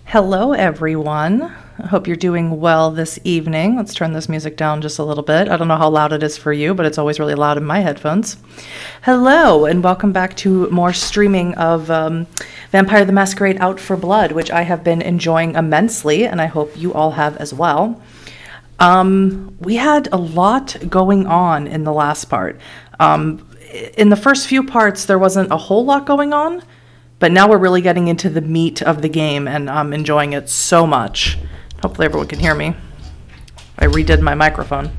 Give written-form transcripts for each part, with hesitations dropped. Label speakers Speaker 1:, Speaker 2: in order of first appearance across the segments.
Speaker 1: Hello, everyone. I hope you're doing well this evening. Let's turn this music down just a little bit. I don't know how loud it is for you, but it's always really loud in my headphones. Hello, and welcome back to more streaming of Vampire the Masquerade Out for Blood, which I have been enjoying immensely, and I hope you all have as well. We had a lot going on in the last part. In the first few parts, there wasn't a whole lot going on, but now we're really getting into the meat of the game, and I'm enjoying it so much. Hopefully everyone can hear me. I redid my microphone,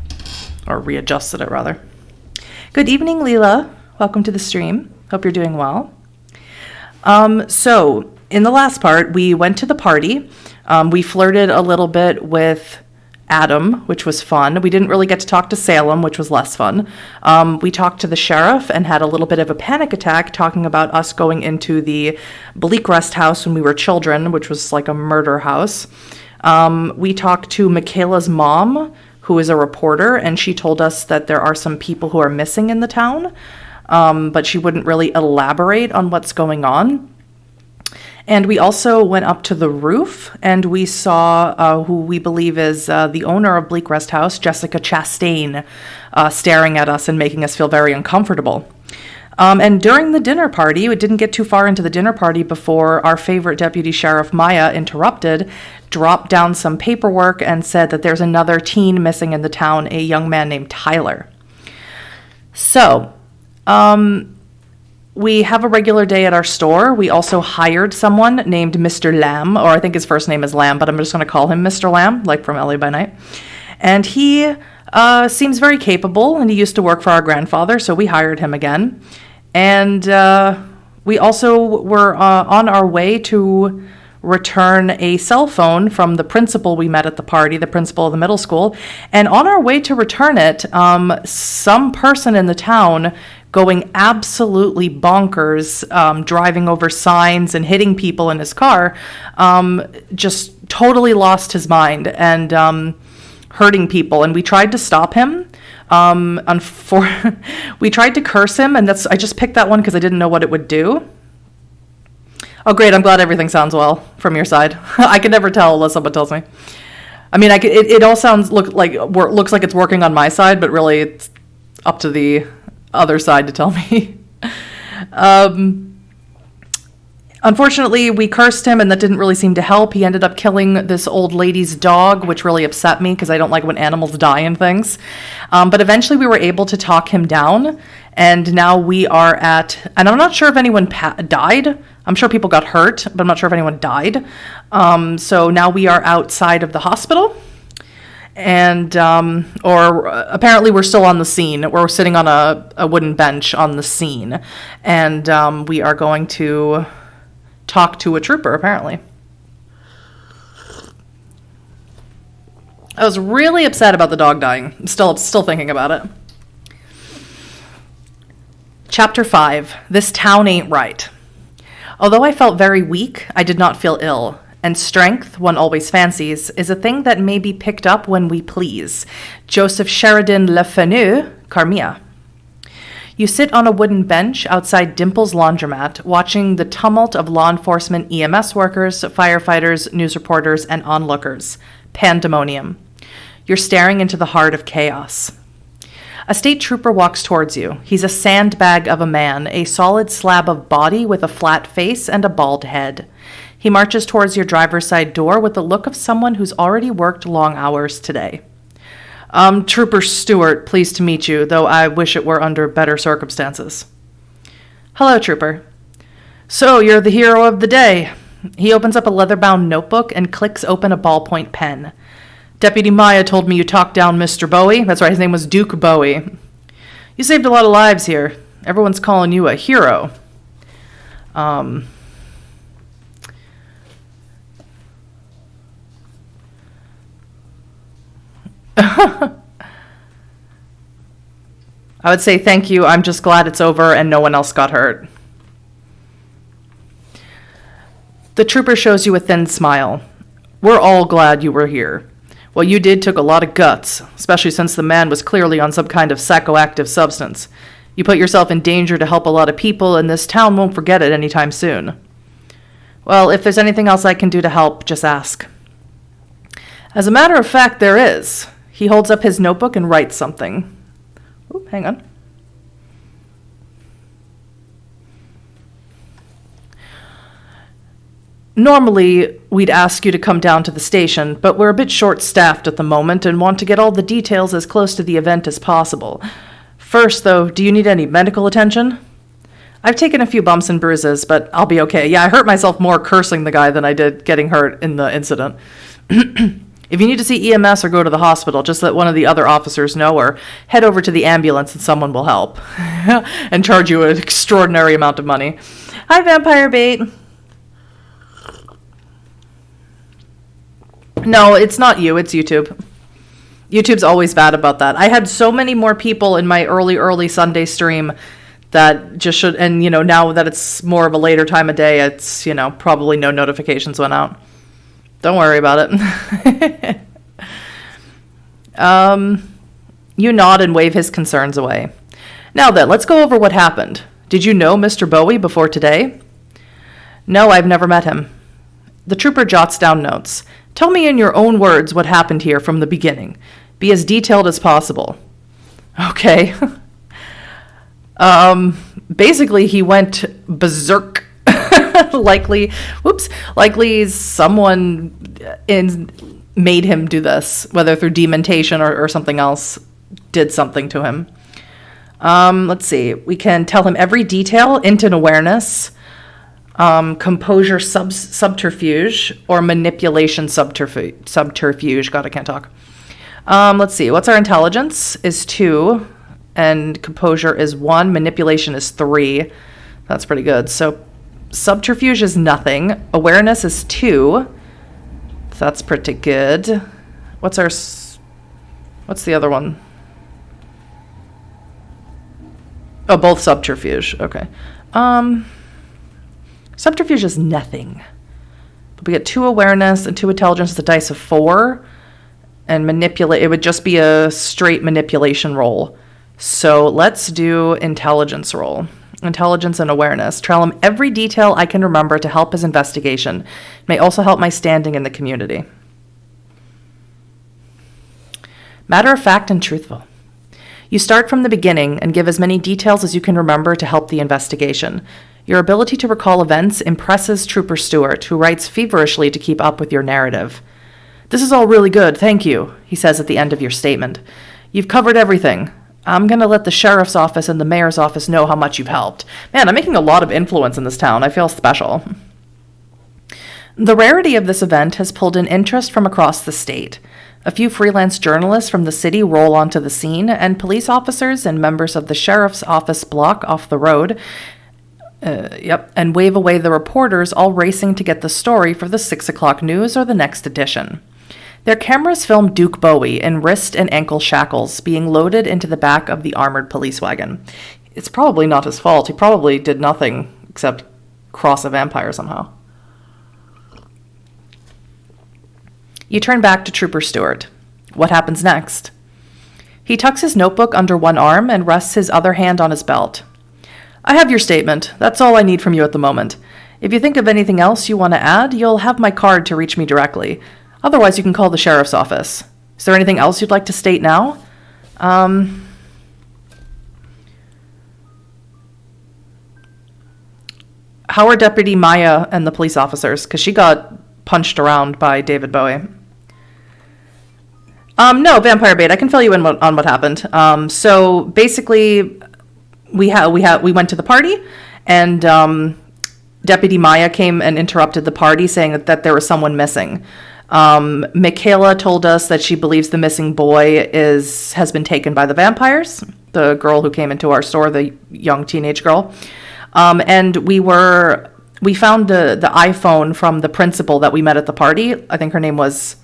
Speaker 1: or readjusted it rather. Good evening, Leela. Welcome to the stream. Hope you're doing well. So in the last part, we went to the party. We flirted a little bit with Adam, which was fun. We didn't really get to talk to Salem, which was less fun. We talked to the sheriff and had a little bit of a panic attack talking about us going into the Bleak Rest house when we were children, which was like a murder house. We talked to Michaela's mom, who is a reporter, and she told us that there are some people who are missing in the town, but she wouldn't really elaborate on what's going on. And we also went up to the roof, and we saw who we believe is the owner of Bleak Rest House, Jessica Chastain, staring at us and making us feel very uncomfortable. And during the dinner party, we didn't get too far into the dinner party before our favorite Deputy Sheriff, Maya, interrupted, dropped down some paperwork, and said that there's another teen missing in the town, a young man named Tyler. So, we have a regular day at our store. We also hired someone named Mr. Lamb, or I think his first name is Lamb, but I'm just going to call him Mr. Lamb, like from LA by Night. And he seems very capable, and he used to work for our grandfather, so we hired him again. And we also were on our way to return a cell phone from the principal we met at the party, the principal of the middle school. And on our way to return it, some person in the town going absolutely bonkers, driving over signs and hitting people in his car, just totally lost his mind and hurting people. And we tried to stop him. We tried to curse him, and I just picked that one because I didn't know what it would do. Oh, great. I'm glad everything sounds well from your side. I can never tell unless someone tells me. I mean, it all looks like it's working on my side, but really it's up to the other side to tell me. Unfortunately, we cursed him, and that didn't really seem to help. He ended up killing this old lady's dog, which really upset me because I don't like when animals die and things. But eventually we were able to talk him down, and now we are and I'm not sure if anyone died. I'm sure people got hurt, but I'm not sure if anyone died. So now we are outside of the hospital. And, or apparently we're still on the scene. We're sitting on a wooden bench on the scene. And we are going to talk to a trooper, apparently. I was really upset about the dog dying. I'm still thinking about it. Chapter 5. This town ain't right. Although I felt very weak, I did not feel ill. And strength, one always fancies, is a thing that may be picked up when we please. Joseph Sheridan Le Fanu, Carmilla. You sit on a wooden bench outside Dimple's laundromat, watching the tumult of law enforcement, EMS workers, firefighters, news reporters, and onlookers. Pandemonium. You're staring into the heart of chaos. A state trooper walks towards you. He's a sandbag of a man, a solid slab of body with a flat face and a bald head. He marches towards your driver's side door with the look of someone who's already worked long hours today. Trooper Stewart, pleased to meet you, though I wish it were under better circumstances. Hello, Trooper. So, you're the hero of the day. He opens up a leather-bound notebook and clicks open a ballpoint pen. Deputy Maya told me you talked down Mr. Bowie. That's right, his name was Duke Bowie. You saved a lot of lives here. Everyone's calling you a hero. I would say thank you. I'm just glad it's over and no one else got hurt. The trooper shows you a thin smile. We're all glad you were here. What you did took a lot of guts, especially since the man was clearly on some kind of psychoactive substance. You put yourself in danger to help a lot of people, and this town won't forget it anytime soon. Well, if there's anything else I can do to help, just ask. As a matter of fact, there is. He holds up his notebook and writes something. Oh, hang on. Normally, we'd ask you to come down to the station, but we're a bit short-staffed at the moment and want to get all the details as close to the event as possible. First, though, do you need any medical attention? I've taken a few bumps and bruises, but I'll be okay. Yeah, I hurt myself more cursing the guy than I did getting hurt in the incident. If you need to see EMS or go to the hospital, just let one of the other officers know or head over to the ambulance and someone will help. And charge you an extraordinary amount of money. Hi, Vampire Bait. No, it's not you, it's YouTube. YouTube's always bad about that. I had so many more people in my early Sunday stream that just should, and now that it's more of a later time of day, it's, probably no notifications went out. Don't worry about it. You nod and wave his concerns away. Now then, let's go over what happened. Did you know Mr. Bowie before today? No, I've never met him. The trooper jots down notes. Tell me in your own words what happened here from the beginning. Be as detailed as possible. Okay. Basically, he went berserk. Likely someone made him do this, whether through dementation or something else did something to him. Let's see. We can tell him every detail, instant awareness, composure subterfuge, or manipulation subterfuge. God, I can't talk. Let's see. What's our intelligence? Is 2, and composure is 1. Manipulation is 3. That's pretty good. So subterfuge is nothing. Awareness is 2. That's pretty good. What's the other one? Oh, both subterfuge. Okay. Subterfuge is nothing. But we get 2 awareness and 2 intelligence. It's a dice of 4. And manipulate, it would just be a straight manipulation roll. So let's do intelligence roll. Intelligence and awareness. Tell him every detail I can remember to help his investigation. It may also help my standing in the community. Matter of fact and truthful. You start from the beginning and give as many details as you can remember to help the investigation. Your ability to recall events impresses Trooper Stewart, who writes feverishly to keep up with your narrative. This is all really good, thank you, he says at the end of your statement. You've covered everything. I'm going to let the sheriff's office and the mayor's office know how much you've helped. Man, I'm making a lot of influence in this town. I feel special. The rarity of this event has pulled in interest from across the state. A few freelance journalists from the city roll onto the scene, and police officers and members of the sheriff's office block off the road and wave away the reporters, all racing to get the story for the 6 o'clock news or the next edition. Their cameras film Duke Bowie in wrist and ankle shackles being loaded into the back of the armored police wagon. It's probably not his fault. He probably did nothing except cross a vampire somehow. You turn back to Trooper Stewart. What happens next? He tucks his notebook under one arm and rests his other hand on his belt. I have your statement. That's all I need from you at the moment. If you think of anything else you want to add, you'll have my card to reach me directly. Otherwise, you can call the sheriff's office. Is there anything else you'd like to state now? How are Deputy Maya and the police officers? Because she got punched around by David Bowie. No, Vampire Bait. I can fill you in on what happened. So basically, we went to the party, and Deputy Maya came and interrupted the party, saying that there was someone missing. Michaela told us that she believes the missing boy has been taken by the vampires. The girl who came into our store, the young teenage girl, and we found the iPhone from the principal that we met at the party. I think her name was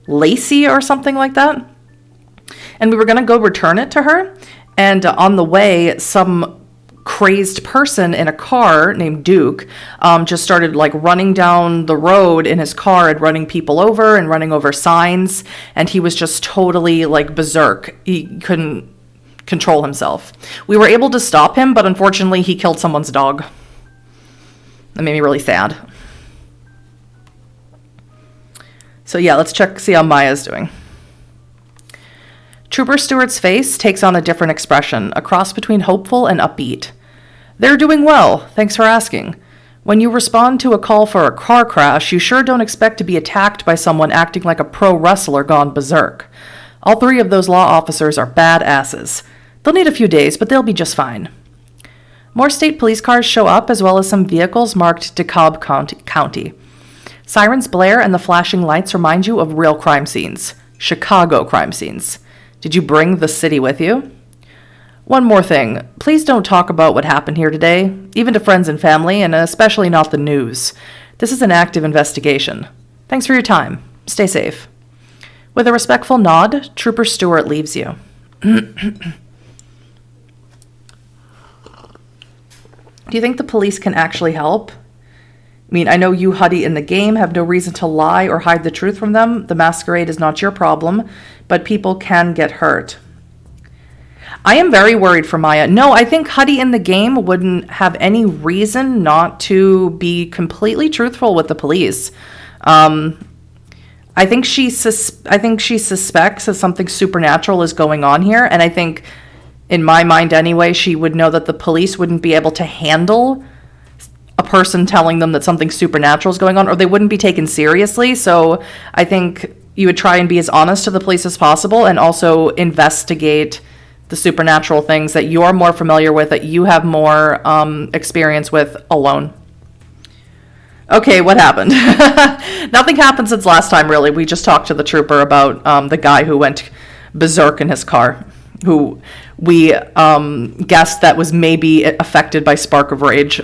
Speaker 1: Lacey or something like that. And we were going to go return it to her. And on the way, some crazed person in a car named Duke just started like running down the road in his car and running people over and running over signs. And he was just totally like berserk. He couldn't control himself. We were able to stop him, but unfortunately he killed someone's dog. That made me really sad. So yeah, let's see how Maya's doing. Trooper Stewart's face takes on a different expression, a cross between hopeful and upbeat. They're doing well, thanks for asking. When you respond to a call for a car crash, you sure don't expect to be attacked by someone acting like a pro wrestler gone berserk. All 3 of those law officers are badasses. They'll need a few days, but they'll be just fine. More state police cars show up, as well as some vehicles marked DeKalb County. Sirens blare and the flashing lights remind you of real crime scenes. Chicago crime scenes. Did you bring the city with you? One more thing. Please don't talk about what happened here today, even to friends and family, and especially not the news. This is an active investigation. Thanks for your time. Stay safe. With a respectful nod, Trooper Stewart leaves you. Do you think the police can actually help? I mean, I know you, Huddy, in the game have no reason to lie or hide the truth from them. The Masquerade is not your problem, but people can get hurt. I am very worried for Maya. No, I think Huddy in the game wouldn't have any reason not to be completely truthful with the police. I think she suspects that something supernatural is going on here, and I think, in my mind anyway, she would know that the police wouldn't be able to handle a person telling them that something supernatural is going on, or they wouldn't be taken seriously. So I think you would try and be as honest to the police as possible, and also investigate the supernatural things that you're more familiar with, that you have more experience with alone. Okay, what happened? Nothing happened since last time, really. We just talked to the trooper about the guy who went berserk in his car, who we guessed that was maybe affected by Spark of Rage.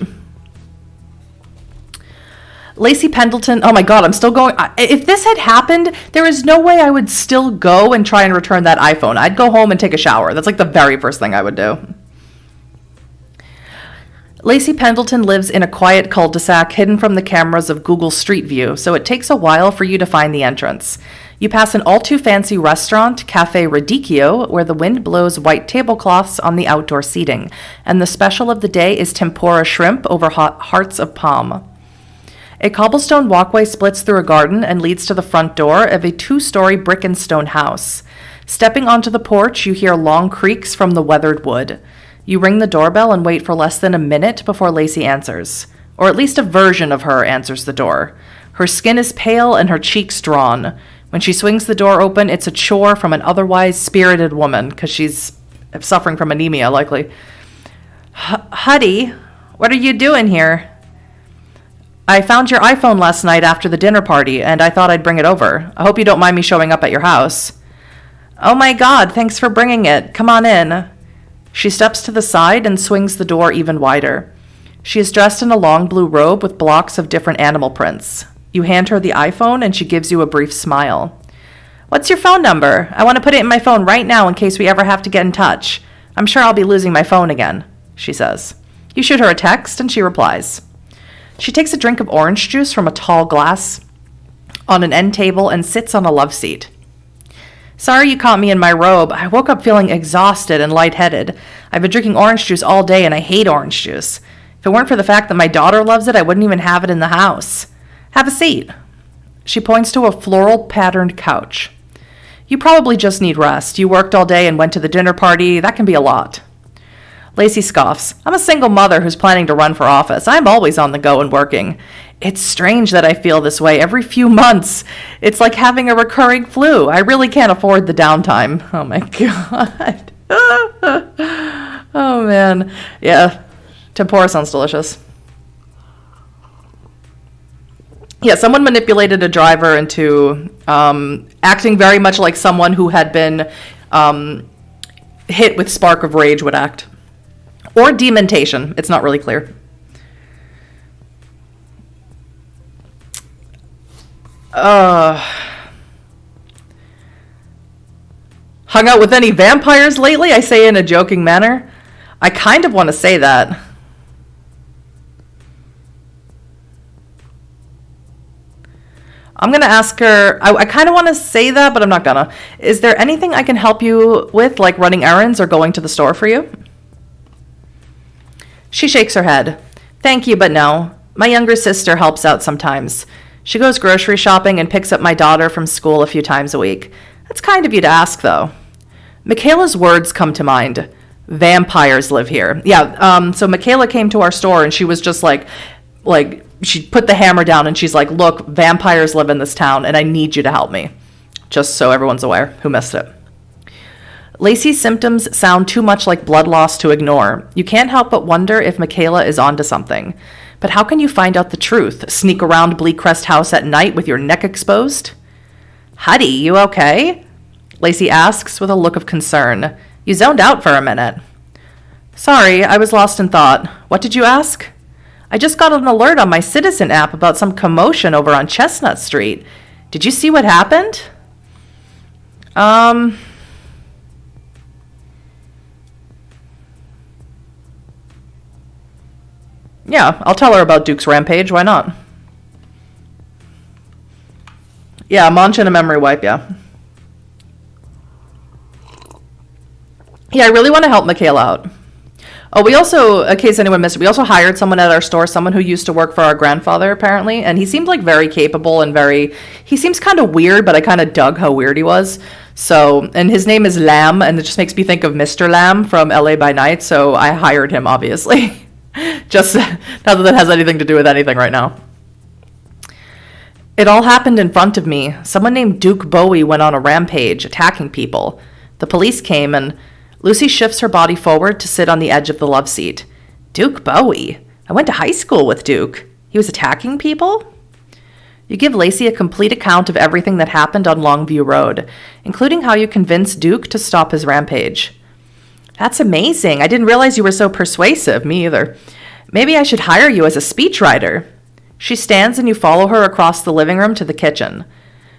Speaker 1: Lacey Pendleton, oh my god, I'm still going. If this had happened, there is no way I would still go and try and return that iPhone. I'd go home and take a shower. That's like the very first thing I would do. Lacey Pendleton lives in a quiet cul-de-sac hidden from the cameras of Google Street View, so it takes a while for you to find the entrance. You pass an all-too-fancy restaurant, Cafe Radicchio, where the wind blows white tablecloths on the outdoor seating, and the special of the day is tempura shrimp over hot hearts of palm. A cobblestone walkway splits through a garden and leads to the front door of a 2-story brick and stone house. Stepping onto the porch, you hear long creaks from the weathered wood. You ring the doorbell and wait for less than a minute before Lacey answers. Or at least a version of her answers the door. Her skin is pale and her cheeks drawn. When she swings the door open, it's a chore from an otherwise spirited woman, because she's suffering from anemia, likely. Huddy, what are you doing here? I found your iPhone last night after the dinner party, and I thought I'd bring it over. I hope you don't mind me showing up at your house. Oh my god, thanks for bringing it. Come on in. She steps to the side and swings the door even wider. She is dressed in a long blue robe with blocks of different animal prints. You hand her the iPhone, and she gives you a brief smile. What's your phone number? I want to put it in my phone right now in case we ever have to get in touch. I'm sure I'll be losing my phone again, she says. You shoot her a text, and she replies. She takes a drink of orange juice from a tall glass on an end table and sits on a love seat. Sorry you caught me in my robe. I woke up feeling exhausted and lightheaded. I've been drinking orange juice all day, and I hate orange juice. If it weren't for the fact that my daughter loves it, I wouldn't even have it in the house. Have a seat. She points to a floral-patterned couch. You probably just need rest. You worked all day and went to the dinner party. That can be a lot. Lacey scoffs. I'm a single mother who's planning to run for office. I'm always on the go and working. It's strange that I feel this way every few months. It's like having a recurring flu. I really can't afford the downtime. Oh my God. Oh man. Yeah. Tempura sounds delicious. Yeah, someone manipulated a driver into acting very much like someone who had been hit with spark of rage would act. Or dementation. It's not really clear. Hung out with any vampires lately? I say in a joking manner. I kind of want to say that. I'm going to ask her, I kind of want to say that, but I'm not gonna. Is there anything I can help you with, like running errands or going to the store for you? She shakes her head. Thank you, but no. My younger sister helps out sometimes. She goes grocery shopping and picks up my daughter from school a few times a week. That's kind of you to ask, though. Michaela's words come to mind. Vampires live here. Yeah, so Michaela came to our store and she was just like, she put the hammer down and she's like, look, vampires live in this town and I need you to help me. Just so everyone's aware who missed it. Lacey's symptoms sound too much like blood loss to ignore. You can't help but wonder if Michaela is onto something. But how can you find out the truth? Sneak around Bleakcrest House at night with your neck exposed? Huddy, you okay? Lacey asks with a look of concern. You zoned out for a minute. Sorry, I was lost in thought. What did you ask? I just got an alert on my Citizen app about some commotion over on Chestnut Street. Did you see what happened? Yeah, I'll tell her about Duke's rampage. Why not? Yeah, munch and a memory wipe, yeah. Yeah, I really want to help Michaela out. Oh, we also, in case anyone missed it, we also hired someone at our store, someone who used to work for our grandfather, apparently, and he seemed like very capable and he seems kind of weird, but I kind of dug how weird he was. So, and his name is Lamb, and it just makes me think of Mr. Lamb from LA by Night, so I hired him, obviously. Just, not that that has anything to do with anything right now. It all happened in front of me. Someone named Duke Bowie went on a rampage, attacking people. The police came, and Lucy shifts her body forward to sit on the edge of the love seat. Duke Bowie? I went to high school with Duke. He was attacking people? You give Lacey a complete account of everything that happened on Longview Road, including how you convinced Duke to stop his rampage. That's amazing. I didn't realize you were so persuasive. Me either. Maybe I should hire you as a speechwriter. She stands and you follow her across the living room to the kitchen.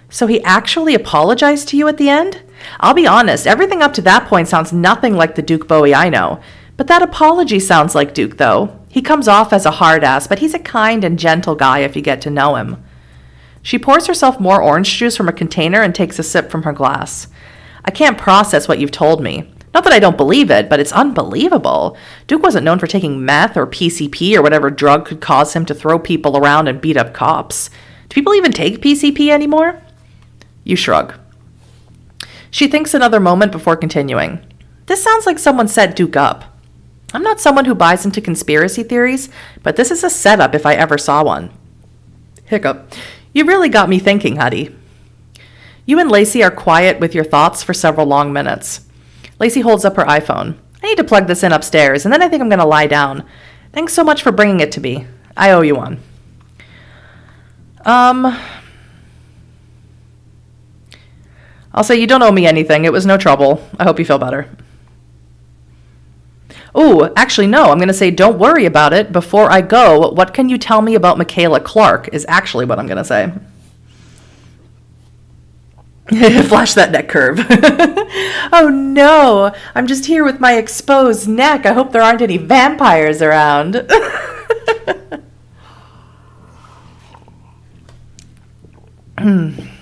Speaker 1: So he actually apologized to you at the end? I'll be honest, everything up to that point sounds nothing like the Duke Bowie I know. But that apology sounds like Duke, though. He comes off as a hard-ass, but he's a kind and gentle guy if you get to know him. She pours herself more orange juice from a container and takes a sip from her glass. I can't process what you've told me. Not that I don't believe it, but it's unbelievable. Duke wasn't known for taking meth or PCP or whatever drug could cause him to throw people around and beat up cops. Do people even take PCP anymore? You shrug. She thinks another moment before continuing. This sounds like someone set Duke up. I'm not someone who buys into conspiracy theories, but this is a setup if I ever saw one. Hiccup. You really got me thinking, Huddy. You and Lacey are quiet with your thoughts for several long minutes. Lacey holds up her iPhone. I need to plug this in upstairs, and then I think I'm going to lie down. Thanks so much for bringing it to me. I owe you one. I'll say you don't owe me anything. It was no trouble. I hope you feel better. Oh, actually, no. I'm going to say don't worry about it. Before I go, what can you tell me about Michaela Clark is actually what I'm going to say. Flash that neck curve. Oh, no. I'm just here with my exposed neck. I hope there aren't any vampires around.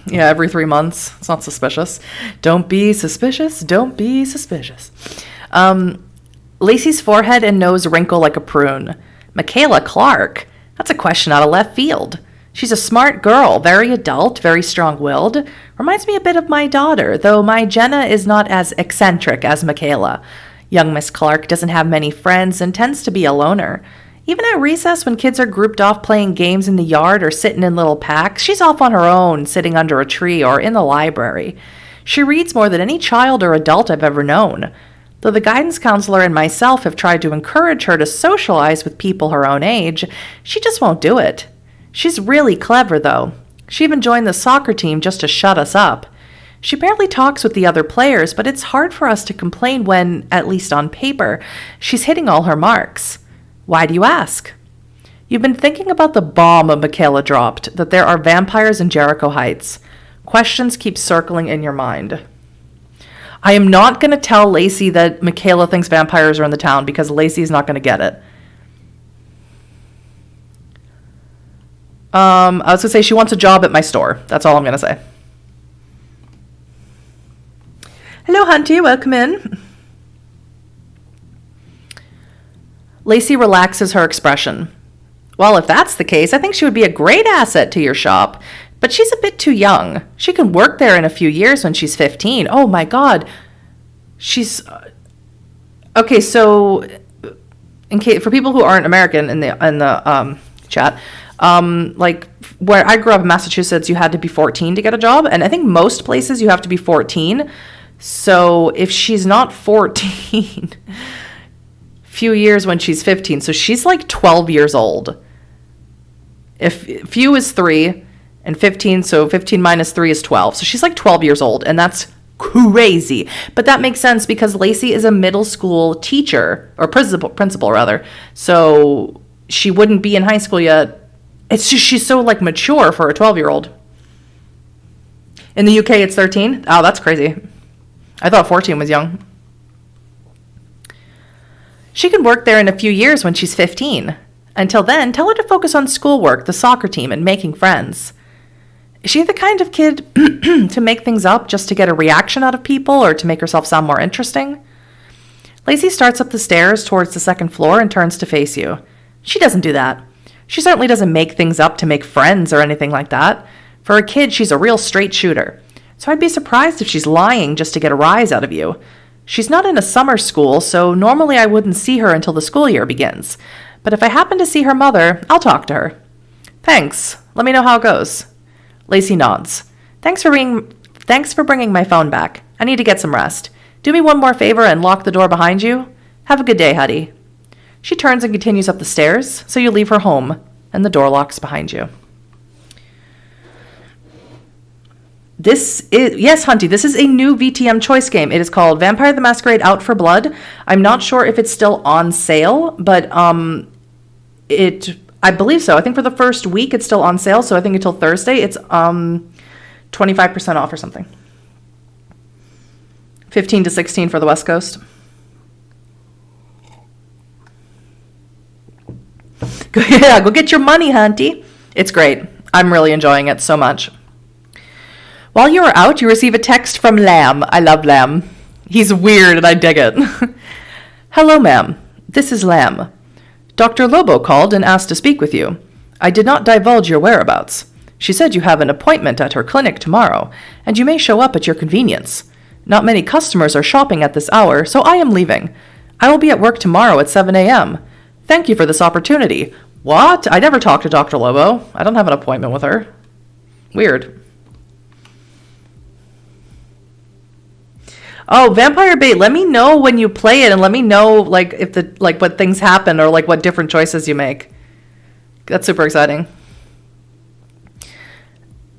Speaker 1: Yeah, every 3 months. It's not suspicious. Don't be suspicious. Don't be suspicious. Lacey's forehead and nose wrinkle like a prune. Michaela Clark? That's a question out of left field. She's a smart girl, very adult, very Reminds me a bit of my daughter, though my Jenna is not as eccentric as Michaela. Young Miss Clark doesn't have many friends and tends to be a loner. Even at recess, when kids are grouped off playing games in the yard or sitting in little packs, she's off on her own, sitting under a tree or in the library. She reads more than any child or adult I've ever known. Though the guidance counselor and myself have tried to encourage her to socialize with people her own age, she just won't do it. She's really clever, though. She even joined the soccer team just to shut us up. She barely talks with the other players, but it's hard for us to complain when, at least on paper, she's hitting all her marks. Why do you ask? You've been thinking about the bomb Michaela dropped, that there are vampires in Jericho Heights. Questions keep circling in your mind. I am not going to tell Lacey that Michaela thinks vampires are in the town because Lacey's not going to get it. I was going to say she wants a job at my store. That's all I'm going to say. Hello, Hunty. Welcome in. Lacey relaxes her expression. Well, if that's the case, I think she would be a great asset to your shop. But she's a bit too young. She can work there in a few years when she's 15. Oh my God. She's... Okay, so in case, for people who aren't American in the chat, like where I grew up in Massachusetts, you had to be 14 to get a job. And I think most places you have to be 14. So if she's not 14... few years when she's 15, so she's like 12 years old. If few is 3 and 15, so 15 minus 3 is 12, so she's like 12 years old, and that's crazy. But that makes sense because Lacey is a middle school teacher, or principal rather, so she wouldn't be in high school yet. It's just she's so like mature for a 12-year-old. In the UK it's 13. Oh, that's crazy. I thought 14 was young. She can work there in a few years when she's 15. Until then, tell her to focus on schoolwork, the soccer team, and making friends. Is she the kind of kid to make things up just to get a reaction out of people or to make herself sound more interesting? Lacey starts up the stairs towards the second floor and turns to face you. She doesn't do that. She certainly doesn't make things up to make friends or anything like that. For a kid, she's a real straight shooter. So I'd be surprised if she's lying just to get a rise out of you. She's not in a summer school, so normally I wouldn't see her until the school year begins. But if I happen to see her mother, I'll talk to her. Thanks. Let me know how it goes. Lacey nods. Thanks for bringing my phone back. I need to get some rest. Do me one more favor and lock the door behind you. Have a good day, Huddy. She turns and continues up the stairs, so you leave her home, and the door locks behind you. Yes, Hunty, this is a new VTM choice game. It is called Vampire the Masquerade Out for Blood. I'm not sure if it's still on sale, but I believe so. I think for the first week it's still on sale, so I think until Thursday it's 25% off or something. 15 to 16 for the West Coast. Yeah, go get your money, Hunty. It's great. I'm really enjoying it so much. While you are out, you receive a text from Lamb. I love Lamb. He's weird and I dig it. Hello, ma'am. This is Lamb. Dr. Lobo called and asked to speak with you. I did not divulge your whereabouts. She said you have an appointment at her clinic tomorrow, and you may show up at your convenience. Not many customers are shopping at this hour, so I am leaving. I will be at work tomorrow at 7 a.m. Thank you for this opportunity. What? I never talked to Dr. Lobo. I don't have an appointment with her. Weird. Oh, Vampire Bait, let me know when you play it and let me know like if the like what things happen or like what different choices you make. That's super exciting.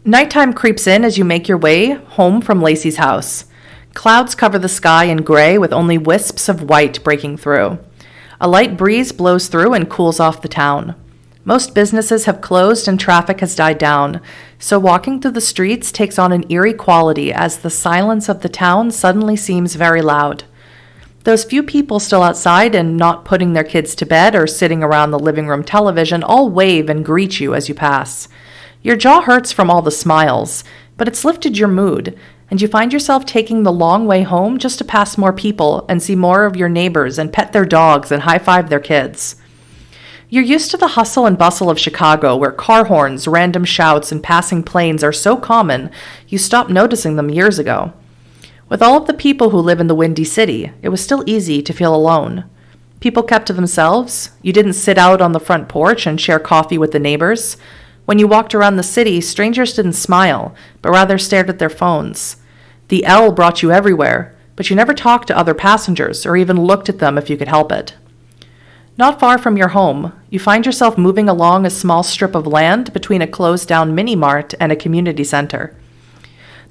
Speaker 1: Nighttime creeps in as you make your way home from Lacey's house. Clouds cover the sky in gray with only wisps of white breaking through. A light breeze blows through and cools off the town. Most businesses have closed and traffic has died down, so walking through the streets takes on an eerie quality as the silence of the town suddenly seems very loud. Those few people still outside and not putting their kids to bed or sitting around the living room television all wave and greet you as you pass. Your jaw hurts from all the smiles, but it's lifted your mood, and you find yourself taking the long way home just to pass more people and see more of your neighbors and pet their dogs and high-five their kids. You're used to the hustle and bustle of Chicago, where car horns, random shouts, and passing planes are so common, you stopped noticing them years ago. With all of the people who live in the Windy City, it was still easy to feel alone. People kept to themselves. You didn't sit out on the front porch and share coffee with the neighbors. When you walked around the city, strangers didn't smile, but rather stared at their phones. The L brought you everywhere, but you never talked to other passengers or even looked at them if you could help it. Not far from your home, you find yourself moving along a small strip of land between a closed-down mini-mart and a community center.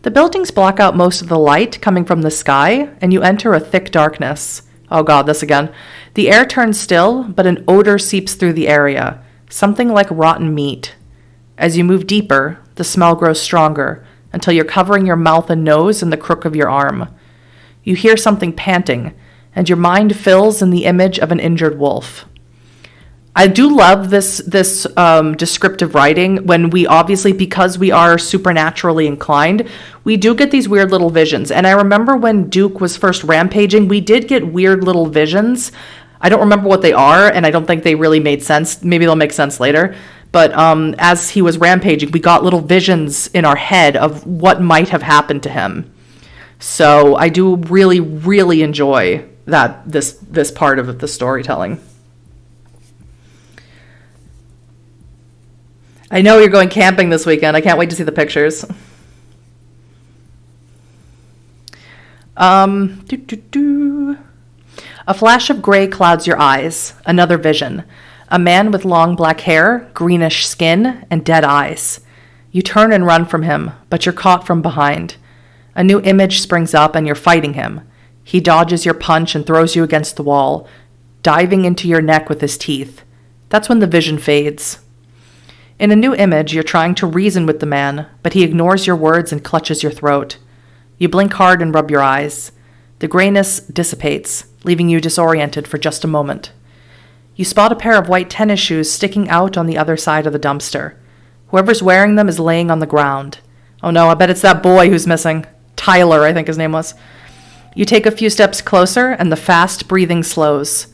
Speaker 1: The buildings block out most of the light coming from the sky, and you enter a thick darkness. Oh God, this again. The air turns still, but an odor seeps through the area, something like rotten meat. As you move deeper, the smell grows stronger, until you're covering your mouth and nose in the crook of your arm. You hear something panting, and your mind fills in the image of an injured wolf. I do love this descriptive writing when we obviously, because we are supernaturally inclined, we do get these weird little visions. And I remember when Duke was first rampaging, we did get weird little visions. I don't remember what they are, and I don't think they really made sense. Maybe they'll make sense later. But as he was rampaging, we got little visions in our head of what might have happened to him. So I do really, really enjoy this part of the storytelling. I know you're going camping this weekend. I can't wait to see the pictures. A flash of gray clouds your eyes. Another vision. A man with long black hair, greenish skin, and dead eyes. You turn and run from him, but you're caught from behind. A new image springs up and you're fighting him. He dodges your punch and throws you against the wall, diving into your neck with his teeth. That's when the vision fades. In a new image, you're trying to reason with the man, but he ignores your words and clutches your throat. You blink hard and rub your eyes. The grayness dissipates, leaving you disoriented for just a moment. You spot a pair of white tennis shoes sticking out on the other side of the dumpster. Whoever's wearing them is laying on the ground. Oh no, I bet it's that boy who's missing. Tyler, I think his name was. You take a few steps closer, and the fast breathing slows.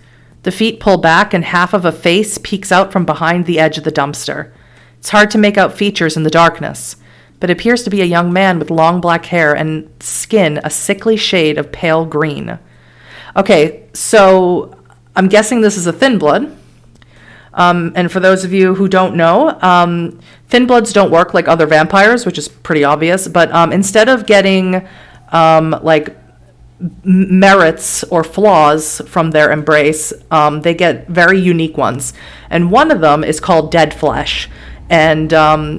Speaker 1: The feet pull back, and half of a face peeks out from behind the edge of the dumpster. It's hard to make out features in the darkness, but it appears to be a young man with long black hair and skin a sickly shade of pale green. Okay, so I'm guessing this is a thin blood. And for those of you who don't know, thin bloods don't work like other vampires, which is pretty obvious, but instead of getting like merits or flaws from their embrace, they get very unique ones. And one of them is called dead flesh. And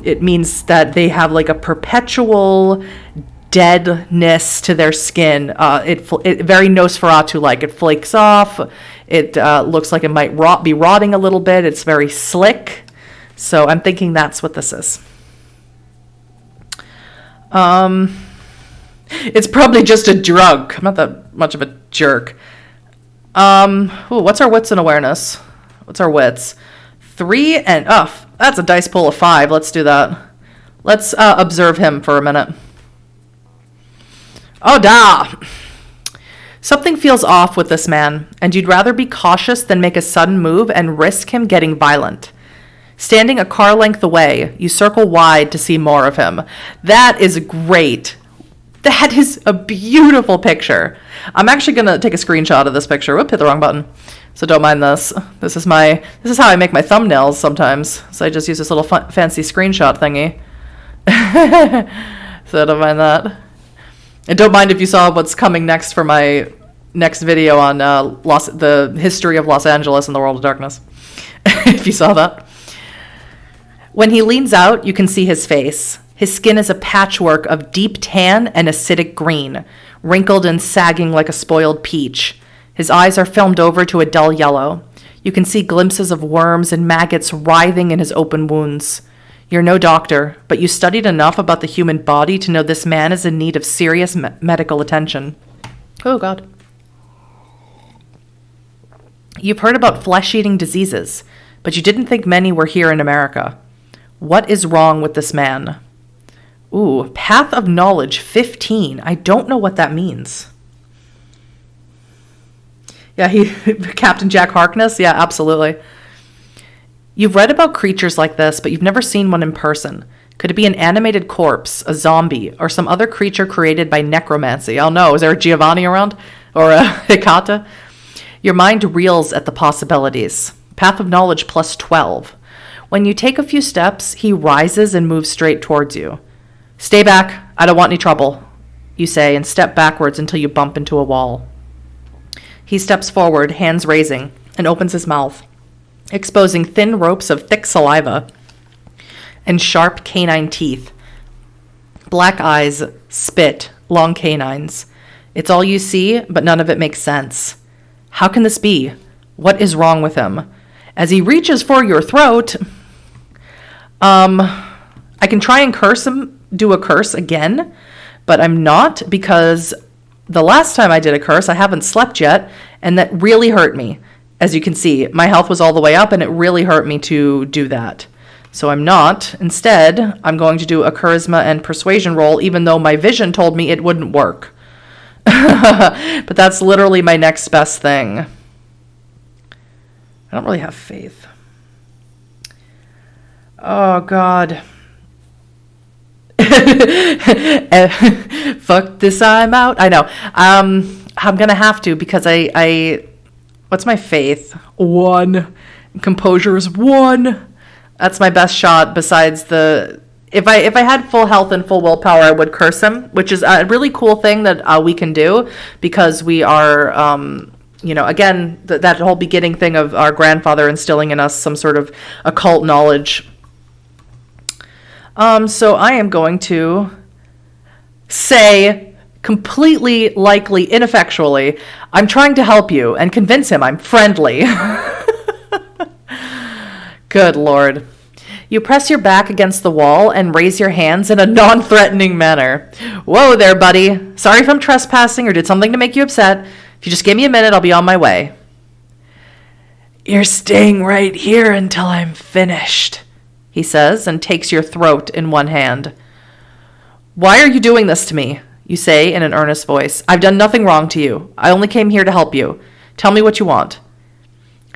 Speaker 1: it means that they have like a perpetual deadness to their skin. It very Nosferatu-like. It flakes off. It looks like it might be rotting a little bit. It's very slick. So I'm thinking that's what this is. It's probably just a drug. I'm not that much of a jerk. What's our wits and awareness? What's our wits? 3 and, that's a dice pool of 5. Let's do that. Let's observe him for a minute. Oh, da! Something feels off with this man, and you'd rather be cautious than make a sudden move and risk him getting violent. Standing a car length away, you circle wide to see more of him. That is great. That is a beautiful picture. I'm actually going to take a screenshot of this picture. Whoop, hit the wrong button. So don't mind this. This is how I make my thumbnails sometimes. So I just use this little fancy screenshot thingy. So don't mind that. And don't mind if you saw what's coming next for my next video on the history of Los Angeles and the World of Darkness. If you saw that. When he leans out, you can see his face. His skin is a patchwork of deep tan and acidic green, wrinkled and sagging like a spoiled peach. His eyes are filmed over to a dull yellow. You can see glimpses of worms and maggots writhing in his open wounds. You're no doctor, but you studied enough about the human body to know this man is in need of serious medical attention. Oh, God. You've heard about flesh-eating diseases, but you didn't think many were here in America. What is wrong with this man? Ooh, Path of Knowledge 15. I don't know what that means. Yeah, Captain Jack Harkness? Yeah, absolutely. You've read about creatures like this, but you've never seen one in person. Could it be an animated corpse, a zombie, or some other creature created by necromancy? I don't know. Is there a Giovanni around? Or a Hecata? Your mind reels at the possibilities. Path of knowledge plus 12. When you take a few steps, he rises and moves straight towards you. Stay back. I don't want any trouble, you say, and step backwards until you bump into a wall. He steps forward, hands raising, and opens his mouth, exposing thin ropes of thick saliva and sharp canine teeth. Black eyes, spit, long canines. It's all you see, but none of it makes sense. How can this be? What is wrong with him? As he reaches for your throat, I can try and do a curse again, but I'm not, because the last time I did a curse, I haven't slept yet, and that really hurt me. As you can see, my health was all the way up, and it really hurt me to do that. So I'm not. Instead, I'm going to do a charisma and persuasion roll, even though my vision told me it wouldn't work. But that's literally my next best thing. I don't really have faith. Oh, God. Fuck this, I'm out. I know. I'm going to have to, because I what's my faith? 1. Composure is 1. That's my best shot besides the... If I had full health and full willpower, I would curse him, which is a really cool thing that we can do, because we are, again, that whole beginning thing of our grandfather instilling in us some sort of occult knowledge. So I am going to say, completely, likely, ineffectually, I'm trying to help you and convince him I'm friendly. Good Lord. You press your back against the wall and raise your hands in a non-threatening manner. Whoa there, buddy. Sorry if I'm trespassing or did something to make you upset. If you just give me a minute, I'll be on my way. You're staying right here until I'm finished, he says, and takes your throat in one hand. Why are you doing this to me? You say in an earnest voice. I've done nothing wrong to you. I only came here to help you. Tell me what you want.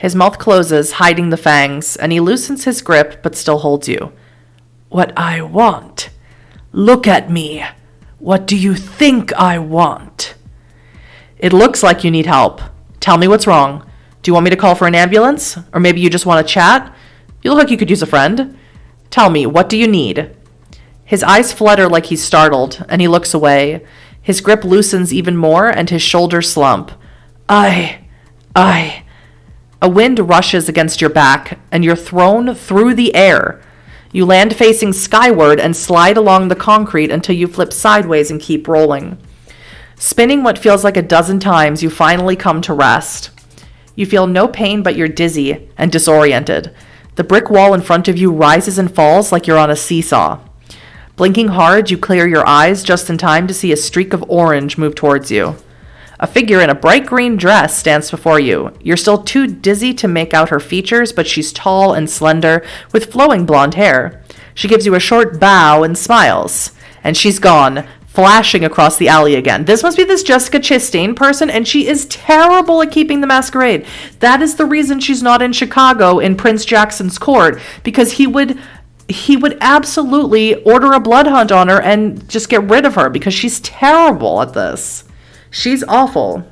Speaker 1: His mouth closes, hiding the fangs, and he loosens his grip but still holds you. What I want? Look at me. What do you think I want? It looks like you need help. Tell me what's wrong. Do you want me to call for an ambulance? Or maybe you just want to chat? You look like you could use a friend. Tell me, what do you need? His eyes flutter like he's startled, and he looks away. His grip loosens even more, and his shoulders slump. A wind rushes against your back, and you're thrown through the air. You land facing skyward and slide along the concrete until you flip sideways and keep rolling. Spinning what feels like a dozen times, you finally come to rest. You feel no pain, but you're dizzy and disoriented. The brick wall in front of you rises and falls like you're on a seesaw. Blinking hard, you clear your eyes just in time to see a streak of orange move towards you. A figure in a bright green dress stands before you. You're still too dizzy to make out her features, but she's tall and slender, with flowing blonde hair. She gives you a short bow and smiles, and she's gone, flashing across the alley again. This must be this Jessica Chastain person, and she is terrible at keeping the masquerade. That is the reason she's not in Chicago in Prince Jackson's court, because he would absolutely order a blood hunt on her and just get rid of her, because she's terrible at this. She's awful.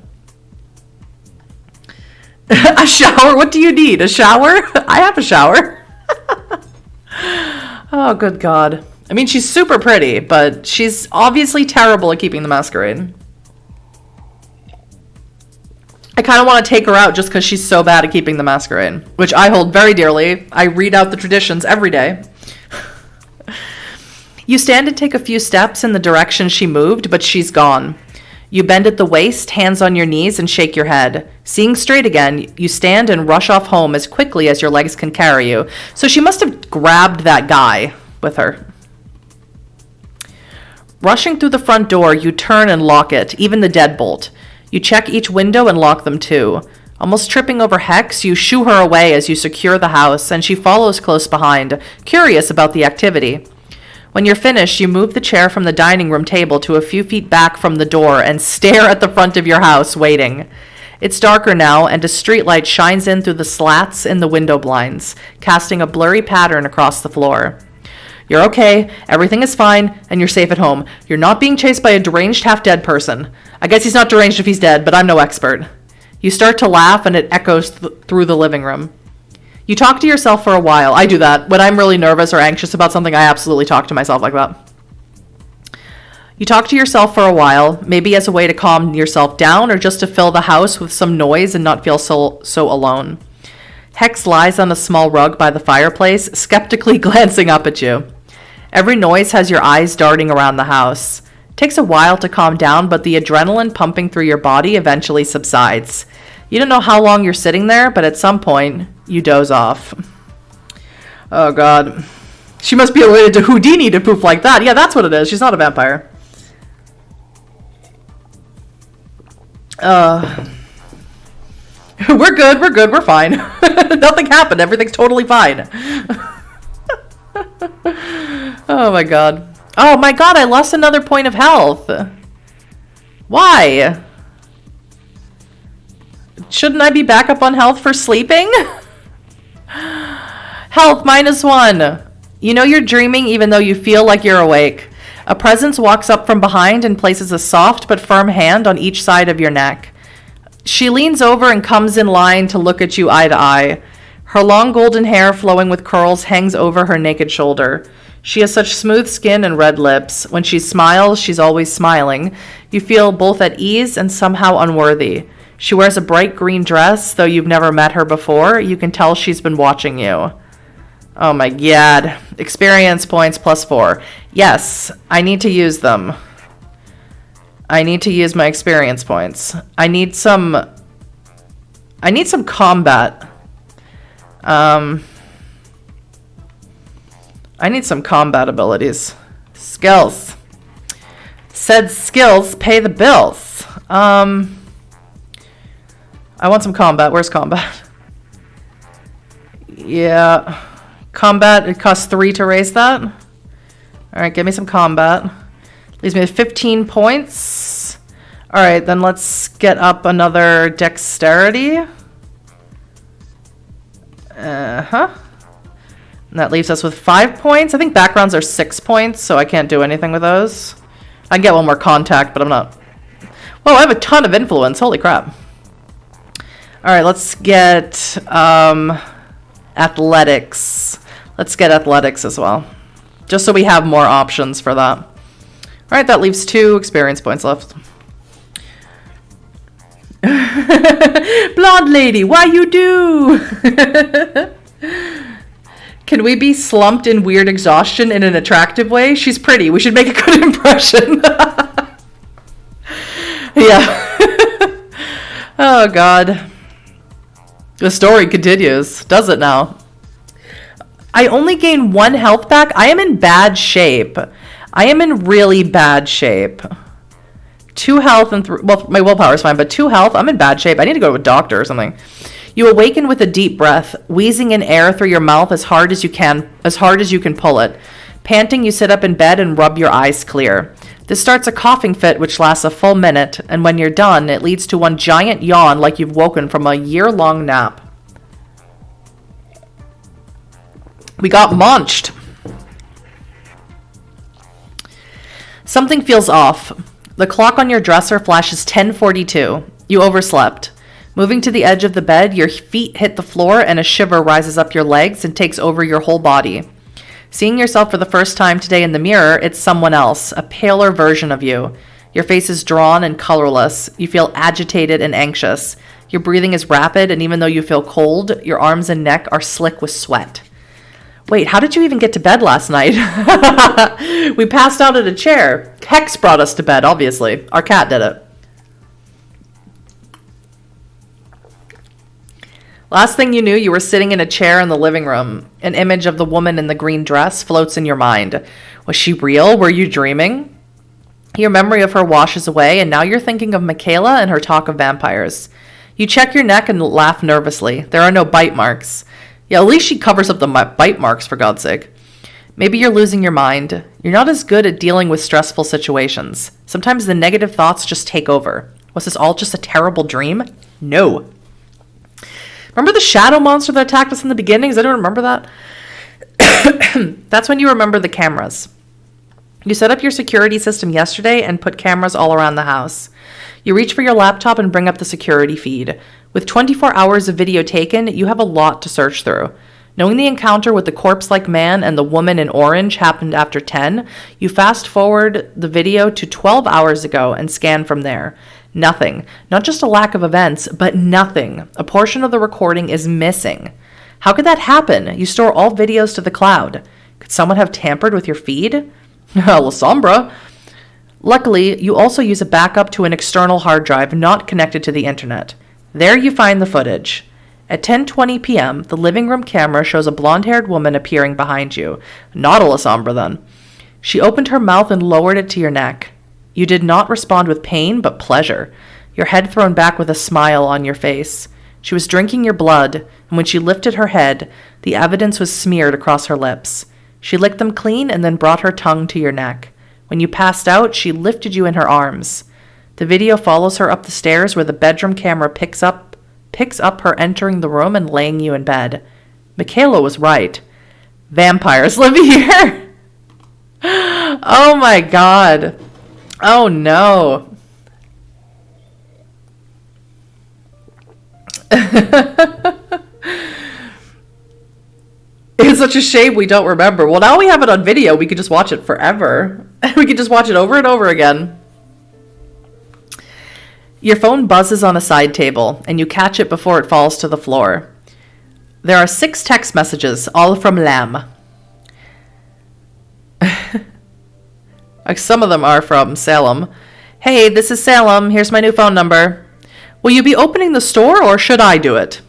Speaker 1: A shower? What do you need? A shower? I have a shower. Oh, good God. I mean, she's super pretty, but she's obviously terrible at keeping the masquerade. I kind of want to take her out just because she's so bad at keeping the masquerade, which I hold very dearly. I read out the traditions every day. You stand and take a few steps in the direction she moved, but she's gone. You bend at the waist, hands on your knees, and shake your head. Seeing straight again, you stand and rush off home as quickly as your legs can carry you. So she must have grabbed that guy with her. Rushing through the front door, you turn and lock it, even the deadbolt. You check each window and lock them too. Almost tripping over Hex, you shoo her away as you secure the house, and she follows close behind, curious about the activity. When you're finished, you move the chair from the dining room table to a few feet back from the door and stare at the front of your house, waiting. It's darker now, and a streetlight shines in through the slats in the window blinds, casting a blurry pattern across the floor. You're okay, everything is fine, and you're safe at home. You're not being chased by a deranged, half-dead person. I guess he's not deranged if he's dead, but I'm no expert. You start to laugh, and it echoes through the living room. You talk to yourself for a while. I do that. When I'm really nervous or anxious about something, I absolutely talk to myself like that. You talk to yourself for a while, maybe as a way to calm yourself down or just to fill the house with some noise and not feel so alone. Hex lies on a small rug by the fireplace, skeptically glancing up at you. Every noise has your eyes darting around the house. It takes a while to calm down, but the adrenaline pumping through your body eventually subsides. You don't know how long you're sitting there, but at some point, you doze off. Oh, God. She must be related to Houdini to poof like that. Yeah, that's what it is. She's not a vampire. We're good, we're fine. Nothing happened, everything's totally fine. Oh my god, I lost another point of health. Why? Shouldn't I be back up on health for sleeping? Health -1. You know you're dreaming even though you feel like you're awake. A presence walks up from behind and places a soft but firm hand on each side of your neck. She leans over and comes in line to look at you eye to eye. Her long golden hair, flowing with curls, hangs over her naked shoulder. She has such smooth skin and red lips. When she smiles, she's always smiling. You feel both at ease and somehow unworthy. She wears a bright green dress, though you've never met her before. You can tell she's been watching you. Oh my god. Experience points +4. Yes, I need to use them. I need to use my experience points. I need some combat. I need some combat abilities. Skills. Said skills pay the bills. I want some combat. Where's combat? Yeah. Combat, it costs 3 to raise that. Alright, give me some combat. Leaves me with 15 points. Alright, then let's get up another dexterity. And that leaves us with 5 points. I think backgrounds are 6 points, so I can't do anything with those. I can get one more contact, but I'm not... Whoa, I have a ton of influence. Holy crap. Alright, let's get athletics. Let's get athletics as well. Just so we have more options for that. Alright, that leaves 2 experience points left. Blonde lady, why you do? Can we be slumped in weird exhaustion in an attractive way? She's pretty. We should make a good impression. Yeah. Oh, God. The story continues. Does it now? I only gain 1 health back. I am in bad shape. I am in really bad shape. 2 health and well, my willpower is fine, but 2 health. I'm in bad shape. I need to go to a doctor or something. You awaken with a deep breath, wheezing in air through your mouth as hard as you can pull it. Panting, you sit up in bed and rub your eyes clear. This starts a coughing fit which lasts a full minute, and when you're done, it leads to one giant yawn like you've woken from a year-long nap. We got munched. Something feels off. The clock on your dresser flashes 10:42. You overslept. Moving to the edge of the bed, your feet hit the floor and a shiver rises up your legs and takes over your whole body. Seeing yourself for the first time today in the mirror, it's someone else, a paler version of you. Your face is drawn and colorless. You feel agitated and anxious. Your breathing is rapid, and even though you feel cold, your arms and neck are slick with sweat. Wait, how did you even get to bed last night? We passed out at a chair. Hex brought us to bed, obviously. Our cat did it. Last thing you knew, you were sitting in a chair in the living room. An image of the woman in the green dress floats in your mind. Was she real? Were you dreaming? Your memory of her washes away, and now you're thinking of Michaela and her talk of vampires. You check your neck and laugh nervously. There are no bite marks. Yeah, at least she covers up the bite marks, for God's sake. Maybe you're losing your mind. You're not as good at dealing with stressful situations. Sometimes the negative thoughts just take over. Was this all just a terrible dream? No. Remember the shadow monster that attacked us in the beginning? Does anyone remember that? That's when you remember the cameras. You set up your security system yesterday and put cameras all around the house. You reach for your laptop and bring up the security feed. With 24 hours of video taken, you have a lot to search through. Knowing the encounter with the corpse-like man and the woman in orange happened after 10, you fast forward the video to 12 hours ago and scan from there. Nothing. Not just a lack of events, but nothing. A portion of the recording is missing. How could that happen? You store all videos to the cloud. Could someone have tampered with your feed? La Sombra. Luckily, you also use a backup to an external hard drive not connected to the internet. There you find the footage. At 10:20 p.m., the living room camera shows a blonde-haired woman appearing behind you. Not a La Sombra, then. She opened her mouth and lowered it to your neck. You did not respond with pain, but pleasure, your head thrown back with a smile on your face. She was drinking your blood, and when she lifted her head, the evidence was smeared across her lips. She licked them clean and then brought her tongue to your neck. When you passed out, she lifted you in her arms. The video follows her up the stairs where the bedroom camera picks up her entering the room and laying you in bed. Michaela was right. Vampires live here. Oh my God. Oh no. It's such a shame we don't remember. Well, now we have it on video. We could just watch it forever. We could just watch it over and over again. Your phone buzzes on a side table, and you catch it before it falls to the floor. There are 6 text messages, all from Lam. Some of them are from Salem. Hey, this is Salem. Here's my new phone number. Will you be opening the store, or should I do it?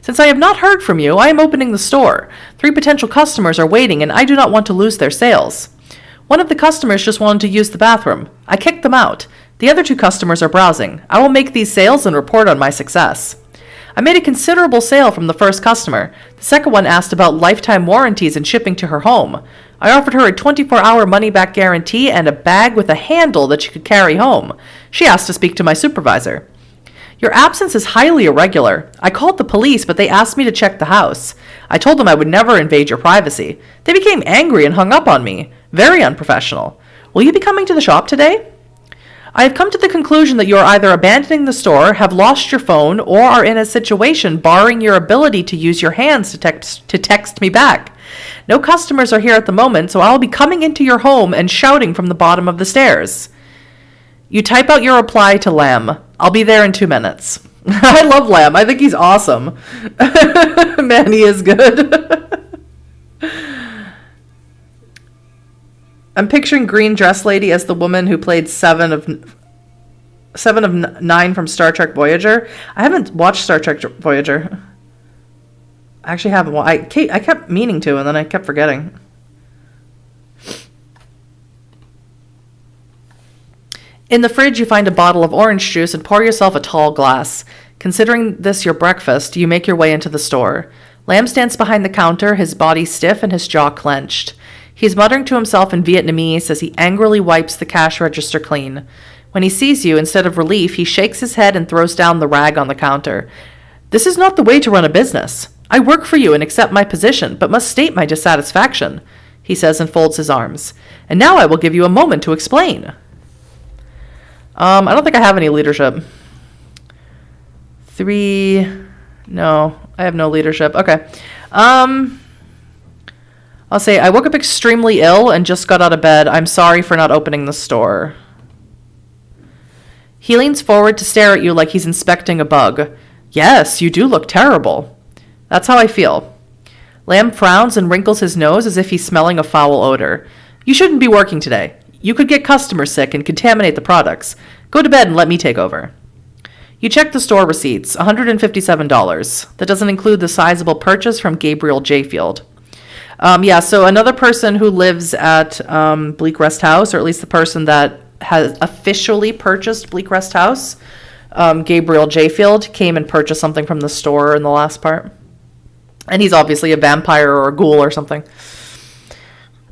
Speaker 1: Since I have not heard from you, I am opening the store. 3 potential customers are waiting, and I do not want to lose their sales. One of the customers just wanted to use the bathroom. I kicked them out. The other 2 customers are browsing. I will make these sales and report on my success. I made a considerable sale from the first customer. The second one asked about lifetime warranties and shipping to her home. I offered her a 24-hour money-back guarantee and a bag with a handle that she could carry home. She asked to speak to my supervisor. Your absence is highly irregular. I called the police, but they asked me to check the house. I told them I would never invade your privacy. They became angry and hung up on me. Very unprofessional. Will you be coming to the shop today? I have come to the conclusion that you are either abandoning the store, have lost your phone, or are in a situation barring your ability to use your hands to text me back. No customers are here at the moment, so I'll be coming into your home and shouting from the bottom of the stairs. You type out your reply to Lamb. I'll be there in 2 minutes. I love Lamb. I think he's awesome. Man, he is good. I'm picturing Green Dress Lady as the woman who played Seven of Nine from Star Trek Voyager. I haven't watched Star Trek Voyager. I actually haven't. I kept meaning to, and then I kept forgetting. In the fridge, you find a bottle of orange juice and pour yourself a tall glass. Considering this your breakfast, you make your way into the store. Lamb stands behind the counter, his body stiff and his jaw clenched. He's muttering to himself in Vietnamese as he angrily wipes the cash register clean. When he sees you, instead of relief, he shakes his head and throws down the rag on the counter. This is not the way to run a business. I work for you and accept my position, but must state my dissatisfaction, he says and folds his arms. And now I will give you a moment to explain. I don't think I have any leadership. 3. No, I have no leadership. Okay. I'll say, I woke up extremely ill and just got out of bed. I'm sorry for not opening the store. He leans forward to stare at you like he's inspecting a bug. Yes, you do look terrible. That's how I feel. Lamb frowns and wrinkles his nose as if he's smelling a foul odor. You shouldn't be working today. You could get customers sick and contaminate the products. Go to bed and let me take over. You check the store receipts, $157. That doesn't include the sizable purchase from Gabriel J. Field. So another person who lives at Bleak Rest House, or at least the person that has officially purchased Bleak Rest House, Gabriel J. Field, came and purchased something from the store in the last part. And he's obviously a vampire or a ghoul or something.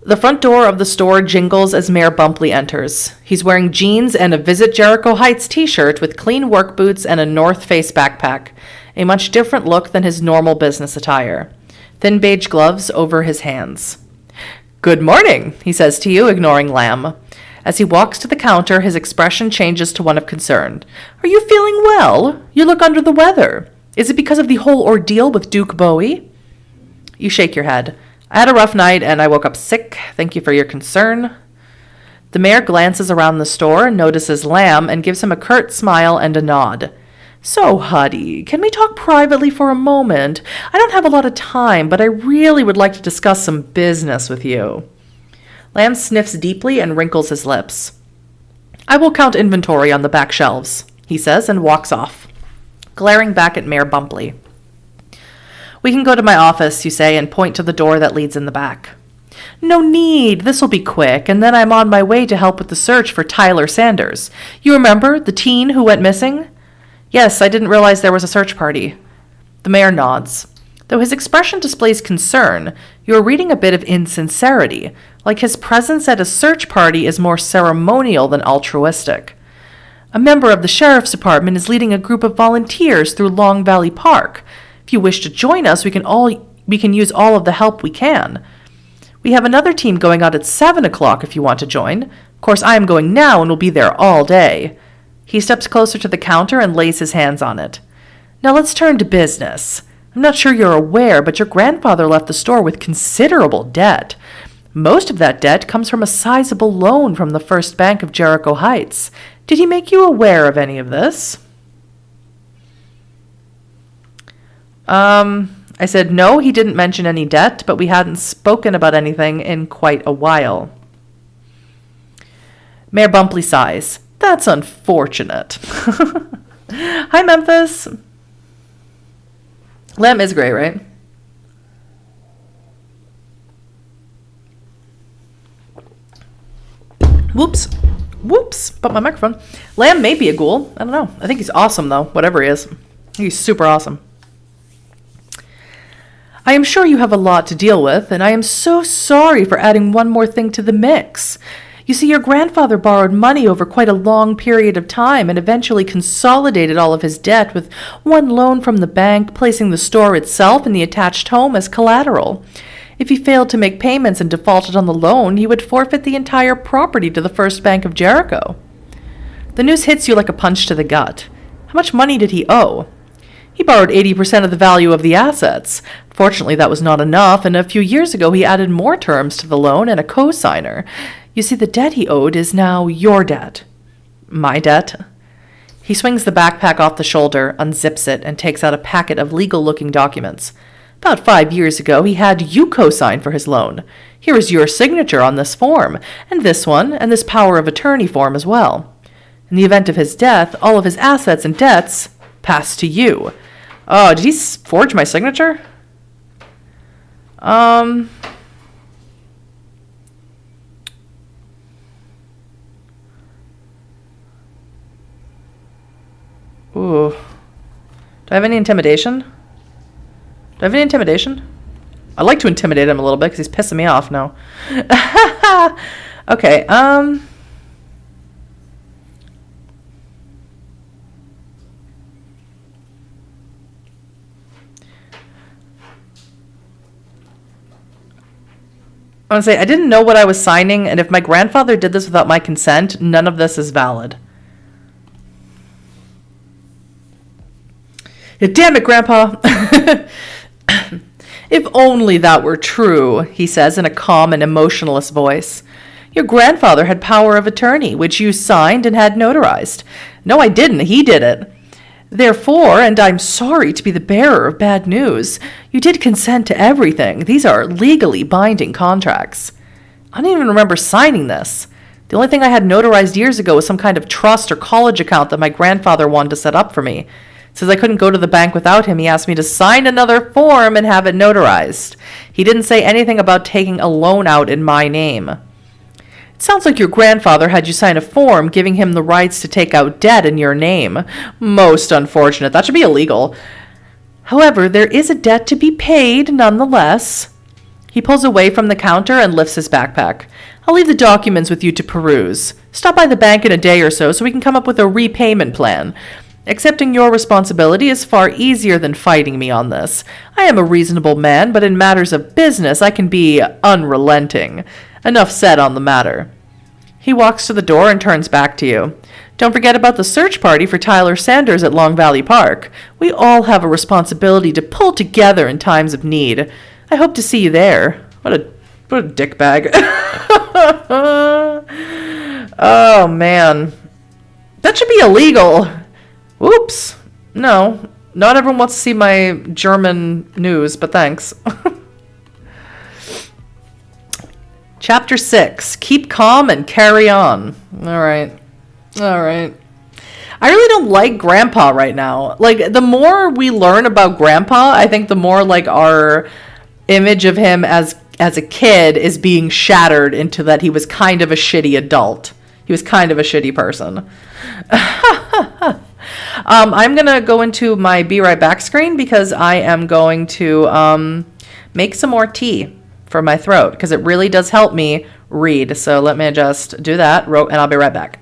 Speaker 1: The front door of the store jingles as Mayor Bumpley enters. He's wearing jeans and a Visit Jericho Heights t-shirt with clean work boots and a North Face backpack, a much different look than his normal business attire. Thin beige gloves over his hands. "Good morning," he says to you, ignoring Lamb. As he walks to the counter, his expression changes to one of concern. "Are you feeling well? You look under the weather. Is it because of the whole ordeal with Duke Bowie?" You shake your head. "I had a rough night and I woke up sick. Thank you for your concern." The mayor glances around the store, notices Lamb, and gives him a curt smile and a nod. "So, Huddy, can we talk privately for a moment? I don't have a lot of time, but I really would like to discuss some business with you." Lamb sniffs deeply and wrinkles his lips. "I will count inventory on the back shelves," he says, and walks off, glaring back at Mayor Bumpley. "We can go to my office," you say, and point to the door that leads in the back. "No need. This will be quick, and then I'm on my way to help with the search for Tyler Sanders. You remember, the teen who went missing?" "Yes, I didn't realize there was a search party." The mayor nods. Though his expression displays concern, you are reading a bit of insincerity, like his presence at a search party is more ceremonial than altruistic. "A member of the sheriff's department is leading a group of volunteers through Long Valley Park. If you wish to join us, we can use all of the help we can. We have another team going out at 7 o'clock if you want to join. Of course, I am going now and will be there all day." He steps closer to the counter and lays his hands on it. "Now let's turn to business. I'm not sure you're aware, but your grandfather left the store with considerable debt. Most of that debt comes from a sizable loan from the First Bank of Jericho Heights. Did he make you aware of any of this?" I said, "No, he didn't mention any debt, but we hadn't spoken about anything in quite a while." Mayor Bumpley sighs. "That's unfortunate." "Hi, Memphis." Lamb is great, right? Whoops. But my microphone. Lamb may be a ghoul. I don't know. I think he's awesome, though, whatever he is. He's super awesome. "I am sure you have a lot to deal with, and I am so sorry for adding one more thing to the mix. You see, your grandfather borrowed money over quite a long period of time and eventually consolidated all of his debt with one loan from the bank, placing the store itself and the attached home as collateral. If he failed to make payments and defaulted on the loan, he would forfeit the entire property to the First Bank of Jericho." The news hits you like a punch to the gut. How much money did he owe? "He borrowed 80% of the value of the assets. Fortunately, that was not enough, and a few years ago he added more terms to the loan and a co-signer. You see, the debt he owed is now your debt." "My debt?" He swings the backpack off the shoulder, unzips it, and takes out a packet of legal-looking documents. "About 5 years ago, he had you co-sign for his loan. Here is your signature on this form, and this one, and this power of attorney form as well. In the event of his death, all of his assets and debts pass to you." Oh, did he forge my signature? Ooh. Do I have any intimidation? I'd like to intimidate him a little bit because he's pissing me off now. Okay, I want to say, I didn't know what I was signing, and if my grandfather did this without my consent, none of this is valid. Yeah, damn it, Grandpa! "If only that were true," he says in a calm and emotionless voice. "Your grandfather had power of attorney, which you signed and had notarized." "No, I didn't. He did it." "Therefore, and I'm sorry to be the bearer of bad news, you did consent to everything. These are legally binding contracts." "I don't even remember signing this. The only thing I had notarized years ago was some kind of trust or college account that my grandfather wanted to set up for me. Since I couldn't go to the bank without him, he asked me to sign another form and have it notarized. He didn't say anything about taking a loan out in my name." "It sounds like your grandfather had you sign a form giving him the rights to take out debt in your name. Most unfortunate. That should be illegal. However, there is a debt to be paid nonetheless." He pulls away from the counter and lifts his backpack. "I'll leave the documents with you to peruse. Stop by the bank in a day or so we can come up with a repayment plan. Accepting your responsibility is far easier than fighting me on this. I am a reasonable man, but in matters of business I can be unrelenting. Enough said on the matter. He walks to the door and turns back to you. Don't forget about the search party for Tyler Sanders at Long Valley Park. We all have a responsibility to pull together in times of need. I hope to see you there. What a dickbag. Oh, man. That should be illegal. Whoops. No, not everyone wants to see my German news, but thanks. Chapter 6. Keep calm and carry on. All right. I really don't like Grandpa right now. Like, the more we learn about Grandpa, I think the more, like, our image of him as a kid is being shattered into that he was kind of a shitty adult. He was kind of a shitty person. I'm going to go into my Be Right Back screen because I am going to make some more tea for my throat because it really does help me read. So let me just do that and I'll be right back.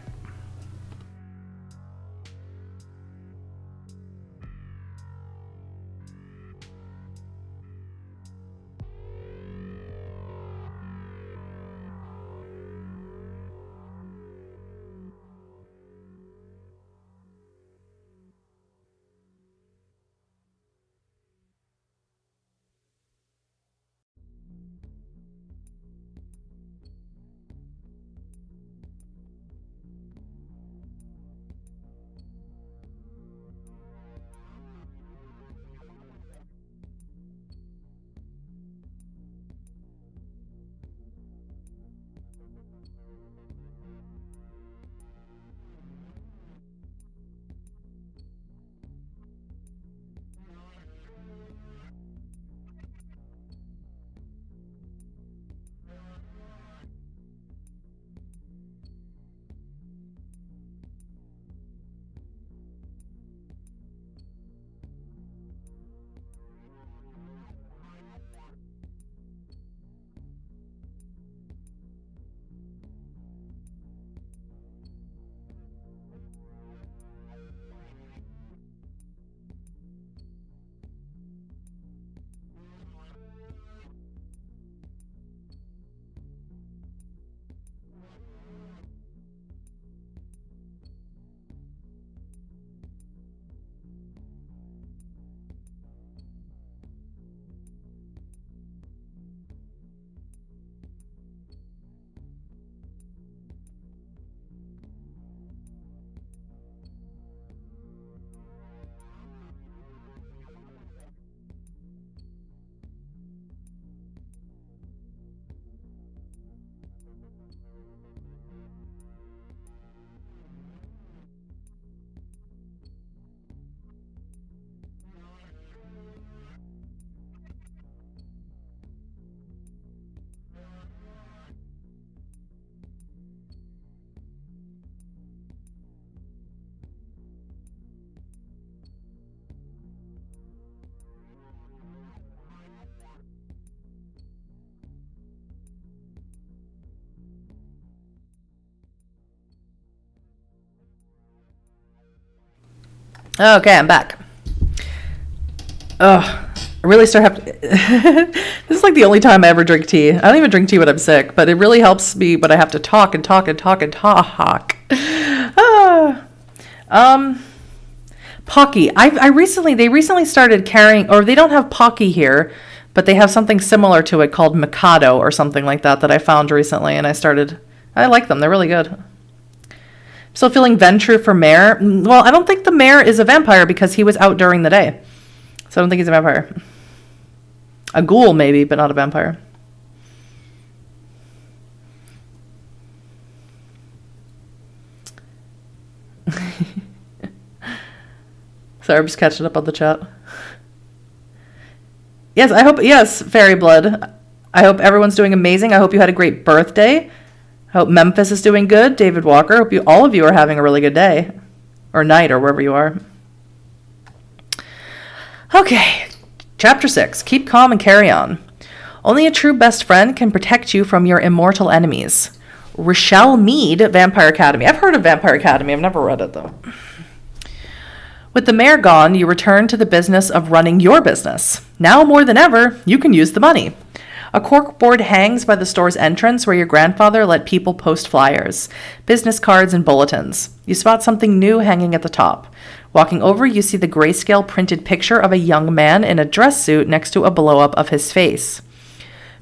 Speaker 1: Okay, I'm back. I really have to... This is like the only time I ever drink tea. I don't even drink tea when I'm sick, but it really helps me when I have to talk. Pocky. They recently started carrying, or they don't have Pocky here, but they have something similar to it called Mikado or something like that I found recently, and I like them. They're really good. Still feeling Ventrue for mayor. Well, I don't think the mayor is a vampire because he was out during the day. So I don't think he's a vampire. A ghoul maybe, but not a vampire. Sorry, I'm just catching up on the chat. Yes, Fairy Blood. I hope everyone's doing amazing. I hope you had a great birthday. I hope Memphis is doing good. David Walker, hope all of you are having a really good day. Or night, or wherever you are. Okay, Chapter 6. Keep calm and carry on. Only a true best friend can protect you from your immortal enemies. Rochelle Mead, Vampire Academy. I've heard of Vampire Academy. I've never read it, though. With the mayor gone, you return to the business of running your business. Now more than ever, you can use the money. A corkboard hangs by the store's entrance where your grandfather let people post flyers, business cards, and bulletins. You spot something new hanging at the top. Walking over, you see the grayscale printed picture of a young man in a dress suit next to a blow-up of his face.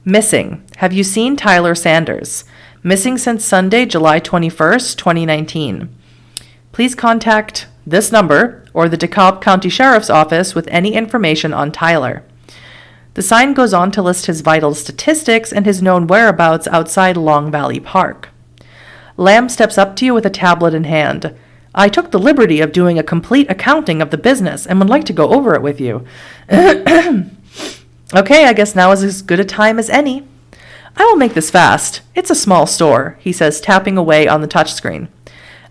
Speaker 1: Missing. Have you seen Tyler Sanders? Missing since Sunday, July 21st, 2019. Please contact this number or the DeKalb County Sheriff's Office with any information on Tyler. The sign goes on to list his vital statistics and his known whereabouts outside Long Valley Park. Lamb steps up to you with a tablet in hand. I took the liberty of doing a complete accounting of the business and would like to go over it with you. Okay, I guess now is as good a time as any. I will make this fast. It's a small store, he says, tapping away on the touchscreen.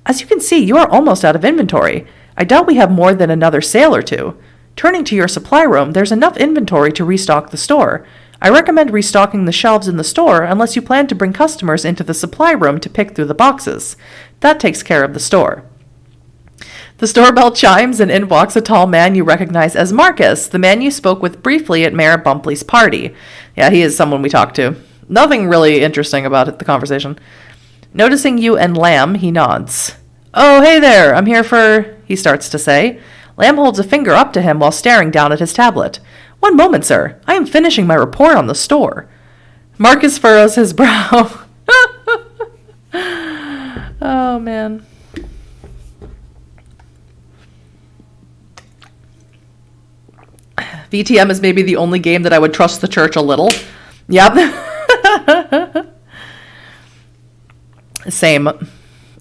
Speaker 1: As you can see, you are almost out of inventory. I doubt we have more than another sale or two. Turning to your supply room, there's enough inventory to restock the store. I recommend restocking the shelves in the store unless you plan to bring customers into the supply room to pick through the boxes. That takes care of the store. The store bell chimes and in walks a tall man you recognize as Marcus, the man you spoke with briefly at Mayor Bumpley's party. Yeah, he is someone we talked to. Nothing really interesting about it, the conversation. Noticing you and Lamb, he nods. Oh, hey there, I'm here for... he starts to say. Lamb holds a finger up to him while staring down at his tablet. One moment, sir. I am finishing my report on the store. Marcus furrows his brow. Oh, man. VTM is maybe the only game that I would trust the church a little. Yep. Same.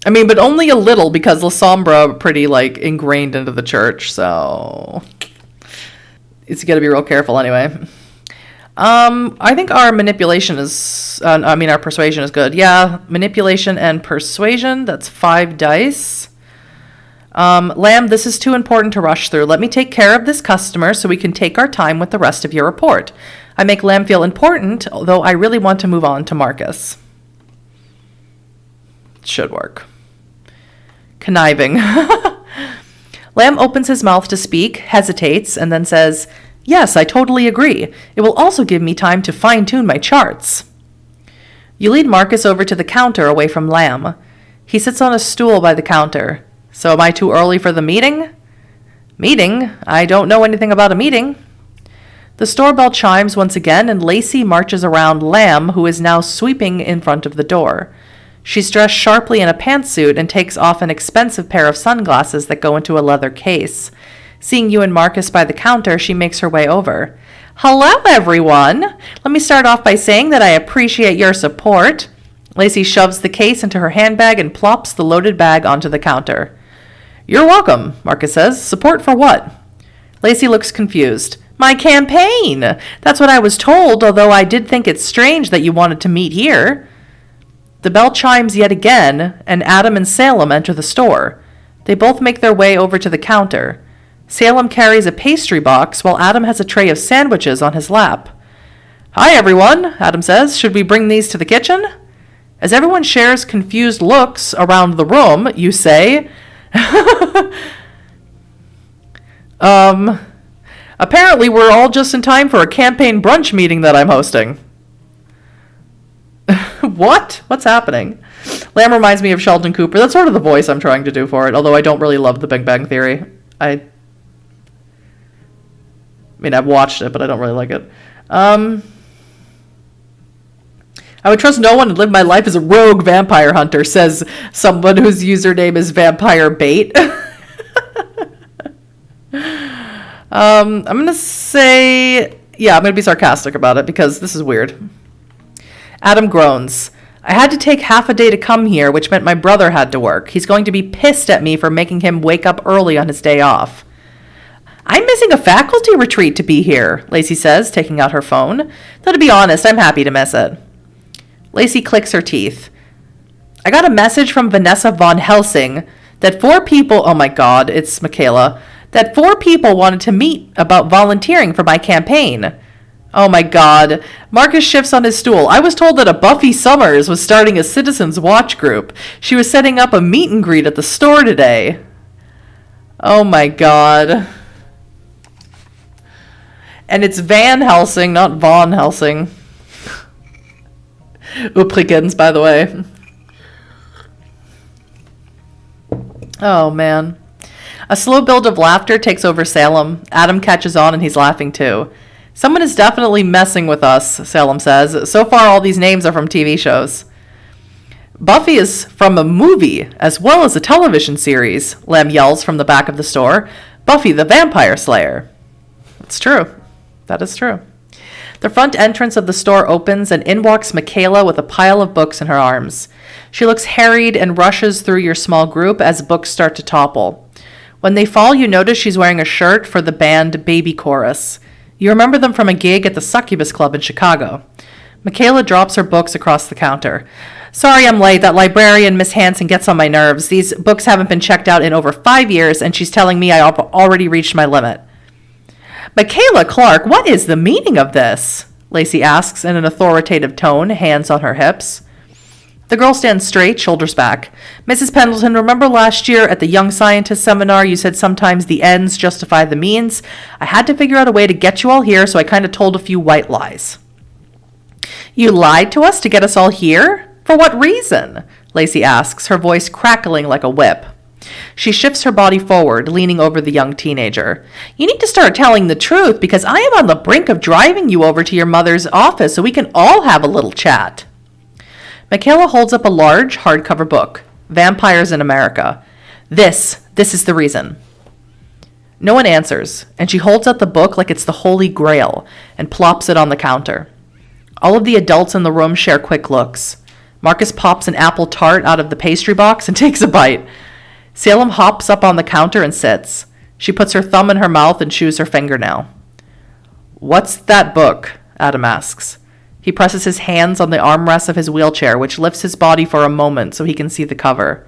Speaker 1: I mean, but only a little because La Sombra are pretty, ingrained into the church, so... it's got to be real careful anyway. I think our manipulation is... our persuasion is good. Yeah, manipulation and persuasion, that's 5 dice. Lamb, this is too important to rush through. Let me take care of this customer so we can take our time with the rest of your report. I make Lamb feel important, although I really want to move on to Marcus. Should work. Conniving. Lamb opens his mouth to speak, hesitates, and then says, Yes, I totally agree. It will also give me time to fine-tune my charts. You lead Marcus over to the counter away from Lamb. He sits on a stool by the counter. So am I too early for the meeting? Meeting? I don't know anything about a meeting. The store bell chimes once again, and Lacey marches around Lamb, who is now sweeping in front of the door. She's dressed sharply in a pantsuit and takes off an expensive pair of sunglasses that go into a leather case. Seeing you and Marcus by the counter, she makes her way over. Hello, everyone! Let me start off by saying that I appreciate your support. Lacey shoves the case into her handbag and plops the loaded bag onto the counter. You're welcome, Marcus says. Support for what? Lacey looks confused. My campaign! That's what I was told, although I did think it's strange that you wanted to meet here. The bell chimes yet again, and Adam and Salem enter the store. They both make their way over to the counter. Salem carries a pastry box, while Adam has a tray of sandwiches on his lap. Hi, everyone, Adam says. Should we bring these to the kitchen? As everyone shares confused looks around the room, you say, apparently we're all just in time for a campaign brunch meeting that I'm hosting. What? What's happening? Lamb reminds me of Sheldon Cooper. That's sort of the voice I'm trying to do for it, although I don't really love The Big Bang Theory. I mean, I've watched it, but I don't really like it. I would trust no one and live my life as a rogue vampire hunter, says someone whose username is Vampire Bait. I'm going to say... yeah, I'm going to be sarcastic about it because this is weird. Adam groans. I had to take half a day to come here, which meant my brother had to work. He's going to be pissed at me for making him wake up early on his day off. I'm missing a faculty retreat to be here, Lacey says, taking out her phone. Though to be honest, I'm happy to miss it. Lacey clicks her teeth. I got a message from Vanessa von Helsing that 4 people... oh my god, it's Michaela. That 4 people wanted to meet about volunteering for my campaign. Oh my god. Marcus shifts on his stool. I was told that a Buffy Summers was starting a Citizens Watch group. She was setting up a meet and greet at the store today. Oh my God. And it's Van Helsing, not Von Helsing. Übrigens, by the way. Oh, man. A slow build of laughter takes over Salem. Adam catches on and he's laughing too. Someone is definitely messing with us, Salem says. So far, all these names are from TV shows. Buffy is from a movie as well as a television series, Lem yells from the back of the store. Buffy the Vampire Slayer. It's true. That is true. The front entrance of the store opens and in walks Michaela with a pile of books in her arms. She looks harried and rushes through your small group as books start to topple. When they fall, you notice she's wearing a shirt for the band Baby Chorus. You remember them from a gig at the Succubus Club in Chicago. Michaela drops her books across the counter. Sorry I'm late. That librarian, Miss Hanson, gets on my nerves. These books haven't been checked out in over 5 years, and she's telling me I've already reached my limit. Michaela Clark, what is the meaning of this? Lacey asks in an authoritative tone, hands on her hips. The girl stands straight, shoulders back. Mrs. Pendleton, remember last year at the Young Scientist seminar you said sometimes the ends justify the means? I had to figure out a way to get you all here, so I kind of told a few white lies. You lied to us to get us all here? For what reason? Lacey asks, her voice crackling like a whip. She shifts her body forward, leaning over the young teenager. You need to start telling the truth because I am on the brink of driving you over to your mother's office so we can all have a little chat. Michaela holds up a large hardcover book, Vampires in America. This is the reason. No one answers, and she holds out the book like it's the Holy Grail and plops it on the counter. All of the adults in the room share quick looks. Marcus pops an apple tart out of the pastry box and takes a bite. Salem hops up on the counter and sits. She puts her thumb in her mouth and chews her fingernail. What's that book? Adam asks. He presses his hands on the armrests of his wheelchair, which lifts his body for a moment so he can see the cover.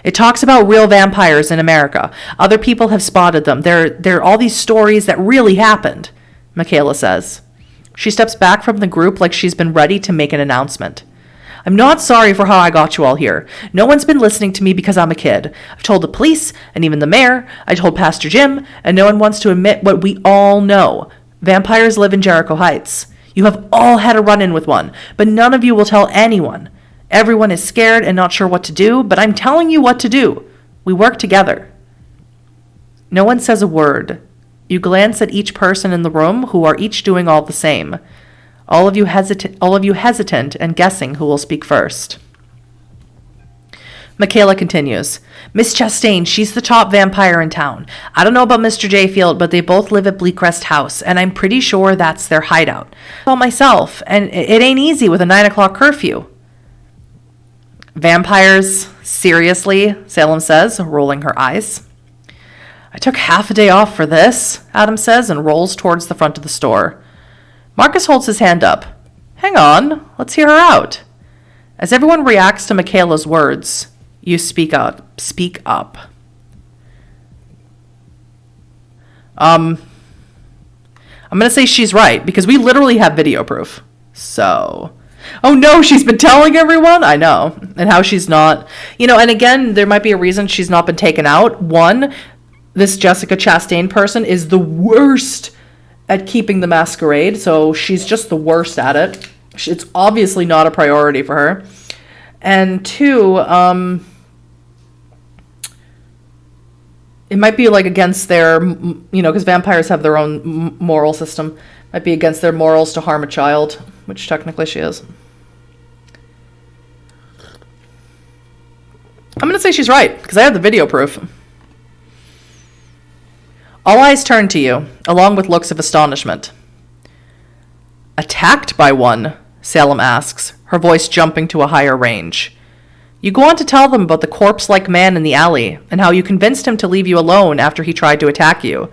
Speaker 1: It talks about real vampires in America. Other people have spotted them. There are all these stories that really happened, Michaela says. She steps back from the group like she's been ready to make an announcement. I'm not sorry for how I got you all here. No one's been listening to me because I'm a kid. I've told the police and even the mayor. I told Pastor Jim, and no one wants to admit what we all know. Vampires live in Jericho Heights. You have all had a run-in with one, but none of you will tell anyone. Everyone is scared and not sure what to do, but I'm telling you what to do. We work together. No one says a word. You glance at each person in the room who are each doing all the same. All of you hesitant and guessing who will speak first. Michaela continues. Miss Chastain, she's the top vampire in town. I don't know about Mr. Jayfield, but they both live at Bleakcrest House, and I'm pretty sure that's their hideout. Well, myself, and it ain't easy with a 9 o'clock curfew. Vampires? Seriously? Salem says, rolling her eyes. I took half a day off for this, Adam says, and rolls towards the front of the store. Marcus holds his hand up. Hang on, let's hear her out. As everyone reacts to Michaela's words, you speak up. Speak up. I'm going to say she's right, because we literally have video proof. So, oh no, she's been telling everyone? I know. And how she's not, and again, there might be a reason she's not been taken out. One, this Jessica Chastain person is the worst at keeping the masquerade, so she's just the worst at it. It's obviously not a priority for her. And two, it might be like against their, because vampires have their own moral system. Might be against their morals to harm a child, which technically she is. I'm going to say she's right, because I have the video proof. All eyes turn to you, along with looks of astonishment. Attacked by one? Salem asks, her voice jumping to a higher range. You go on to tell them about the corpse-like man in the alley, and how you convinced him to leave you alone after he tried to attack you.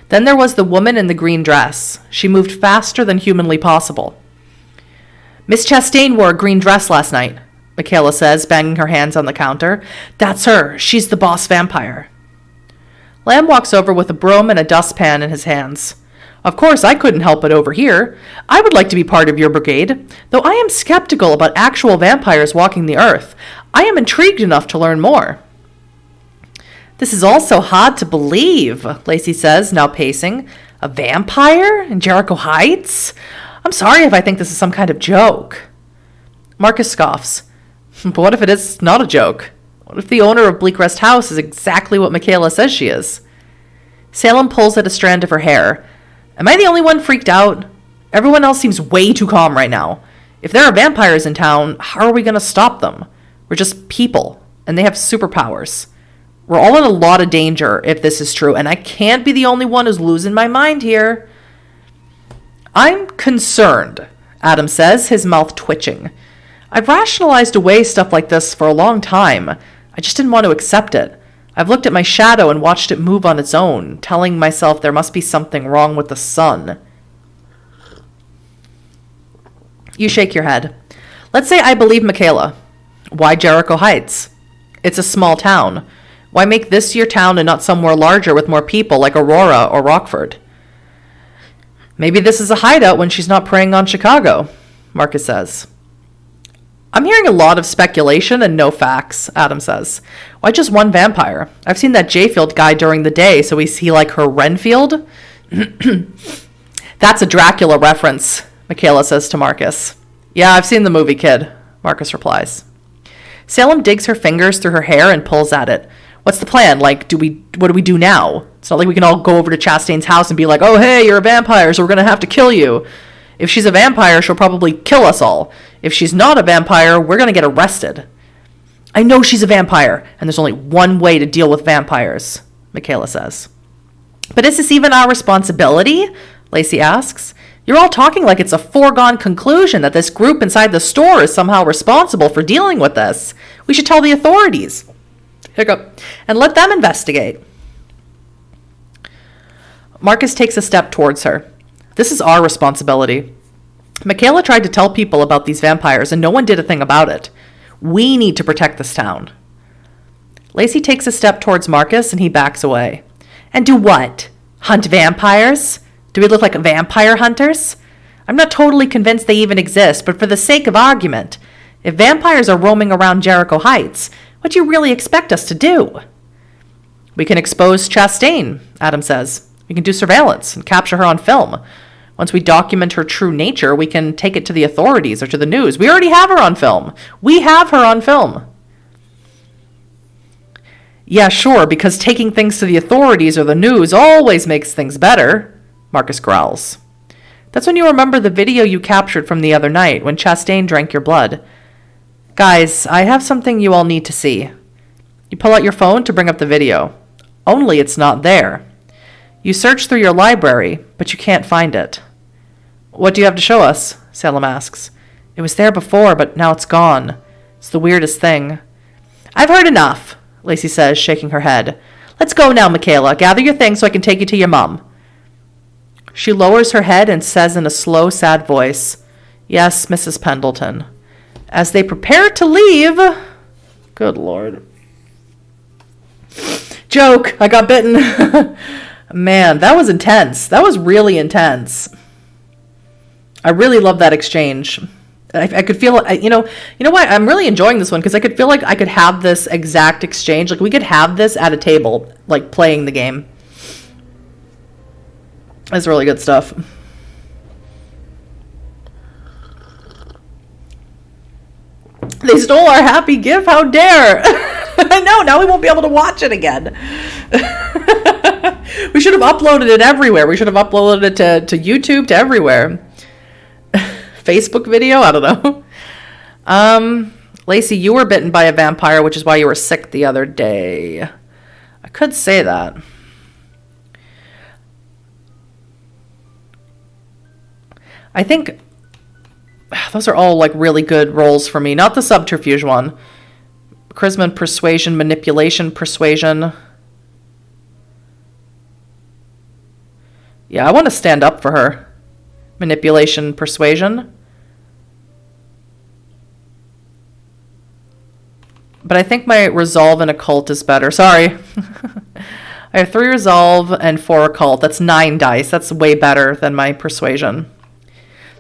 Speaker 1: Then there was the woman in the green dress. She moved faster than humanly possible. Miss Chastain wore a green dress last night, Michaela says, banging her hands on the counter. That's her. She's the boss vampire. Lamb walks over with a broom and a dustpan in his hands. Of course, I couldn't help but overhear. I would like to be part of your brigade, though I am skeptical about actual vampires walking the earth. I am intrigued enough to learn more. This is all so hard to believe, Lacey says, now pacing. A vampire in Jericho Heights? I'm sorry if I think this is some kind of joke. Marcus scoffs. But what if it is not a joke? What if the owner of Bleak Rest House is exactly what Michaela says she is? Salem pulls at a strand of her hair. Am I the only one freaked out? Everyone else seems way too calm right now. If there are vampires in town, how are we going to stop them? We're just people, and they have superpowers. We're all in a lot of danger if this is true, and I can't be the only one who's losing my mind here. I'm concerned, Adam says, his mouth twitching. I've rationalized away stuff like this for a long time. I just didn't want to accept it. I've looked at my shadow and watched it move on its own, telling myself there must be something wrong with the sun. You shake your head. Let's say I believe Michaela. Why Jericho Heights? It's a small town. Why make this your town and not somewhere larger with more people like Aurora or Rockford? Maybe this is a hideout when she's not preying on Chicago, Marcus says. I'm hearing a lot of speculation and no facts, Adam says. Why just one vampire? I've seen that Jayfield guy during the day, so is he like her Renfield? That's a Dracula reference, Michaela says to Marcus. Yeah, I've seen the movie, kid, Marcus replies. Salem digs her fingers through her hair and pulls at it. What's the plan? Like, what do we do now? It's not like we can all go over to Chastain's house and be like, oh, hey, you're a vampire, so we're going to have to kill you. If she's a vampire, she'll probably kill us all. If she's not a vampire, we're going to get arrested. I know she's a vampire, and there's only one way to deal with vampires, Michaela says. But is this even our responsibility? Lacey asks. You're all talking like it's a foregone conclusion that this group inside the store is somehow responsible for dealing with this. We should tell the authorities. Hiccup. And let them investigate. Marcus takes a step towards her. This is our responsibility. Michaela tried to tell people about these vampires, and no one did a thing about it. We need to protect this town. Lacey takes a step towards Marcus, and he backs away. And do what? Hunt vampires? Do we look like vampire hunters? I'm not totally convinced they even exist, but for the sake of argument, if vampires are roaming around Jericho Heights, what do you really expect us to do? We can expose Chastain, Adam says. We can do surveillance and capture her on film. Once we document her true nature, we can take it to the authorities or to the news. We already have her on film. We have her on film. Yeah, sure, because taking things to the authorities or the news always makes things better, Marcus growls. That's when you remember the video you captured from the other night when Chastain drank your blood. Guys, I have something you all need to see. You pull out your phone to bring up the video. Only it's not there. You search through your library, but you can't find it. What do you have to show us? Salem asks. It was there before, but now it's gone. It's the weirdest thing. I've heard enough, Lacey says, shaking her head. Let's go now, Michaela. Gather your things so I can take you to your mom. She lowers her head and says in a slow, sad voice, Yes, Mrs. Pendleton. As they prepare to leave... Good Lord. Joke! I got bitten. Man, that was intense. That was really intense. I really love that exchange. I could feel, you know what? I'm really enjoying this one because I could feel like I could have this exact exchange. Like we could have this at a table, like playing the game. That's really good stuff. They stole our happy gift. How dare! I know. Now we won't be able to watch it again. We should have uploaded it everywhere. We should have uploaded it to YouTube, to everywhere. Facebook video? I don't know. Lacey, you were bitten by a vampire, which is why you were sick the other day. I could say that. I think those are all like really good roles for me. Not the subterfuge one. Charisma and persuasion, manipulation, persuasion. Yeah, I want to stand up for her. Manipulation, persuasion. But I think my resolve and occult is better. Sorry. I have 3 resolve and 4 occult. That's 9 dice. That's way better than my persuasion.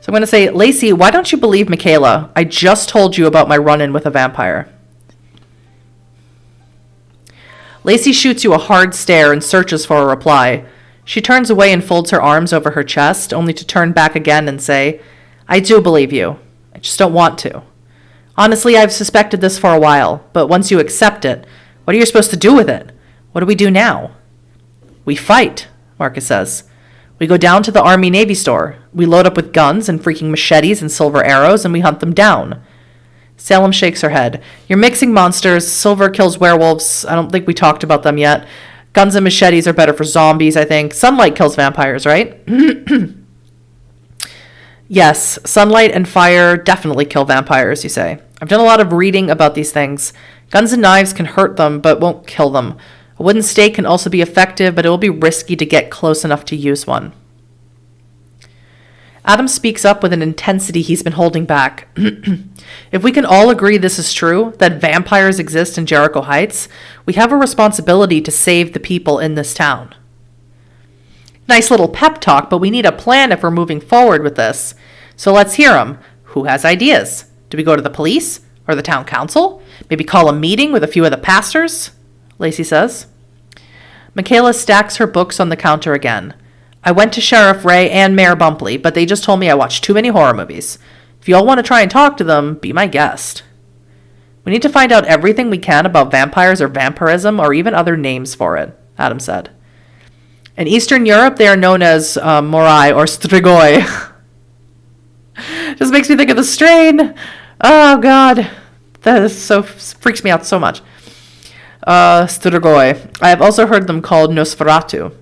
Speaker 1: So I'm going to say, Lacey, why don't you believe Michaela? I just told you about my run-in with a vampire. Lacey shoots you a hard stare and searches for a reply. She turns away and folds her arms over her chest, only to turn back again and say, I do believe you. I just don't want to. Honestly, I've suspected this for a while, but once you accept it, what are you supposed to do with it? What do we do now? We fight, Marcus says. We go down to the Army-Navy store. We load up with guns and freaking machetes and silver arrows, and we hunt them down. Salem shakes her head. You're mixing monsters. Silver kills werewolves. I don't think we talked about them yet. Guns and machetes are better for zombies, I think. Sunlight kills vampires, right? Yes, sunlight and fire definitely kill vampires, you say. I've done a lot of reading about these things. Guns and knives can hurt them, but won't kill them. A wooden stake can also be effective, but it will be risky to get close enough to use one. Adam speaks up with an intensity he's been holding back. If we can all agree this is true, that vampires exist in Jericho Heights, we have a responsibility to save the people in this town. Nice little pep talk, but we need a plan if we're moving forward with this. So let's hear them. Who has ideas? Do we go to the police or the town council? Maybe call a meeting with a few of the pastors? Lacey says. Michaela stacks her books on the counter again. I went to Sheriff Ray and Mayor Bumpley, but they just told me I watched too many horror movies. If you all want to try and talk to them, be my guest. We need to find out everything we can about vampires or vampirism or even other names for it, Adam said. In Eastern Europe, they are known as morai or strigoi. Just makes me think of the strain. Oh, God. That is freaks me out so much. Strigoi. I have also heard them called Nosferatu.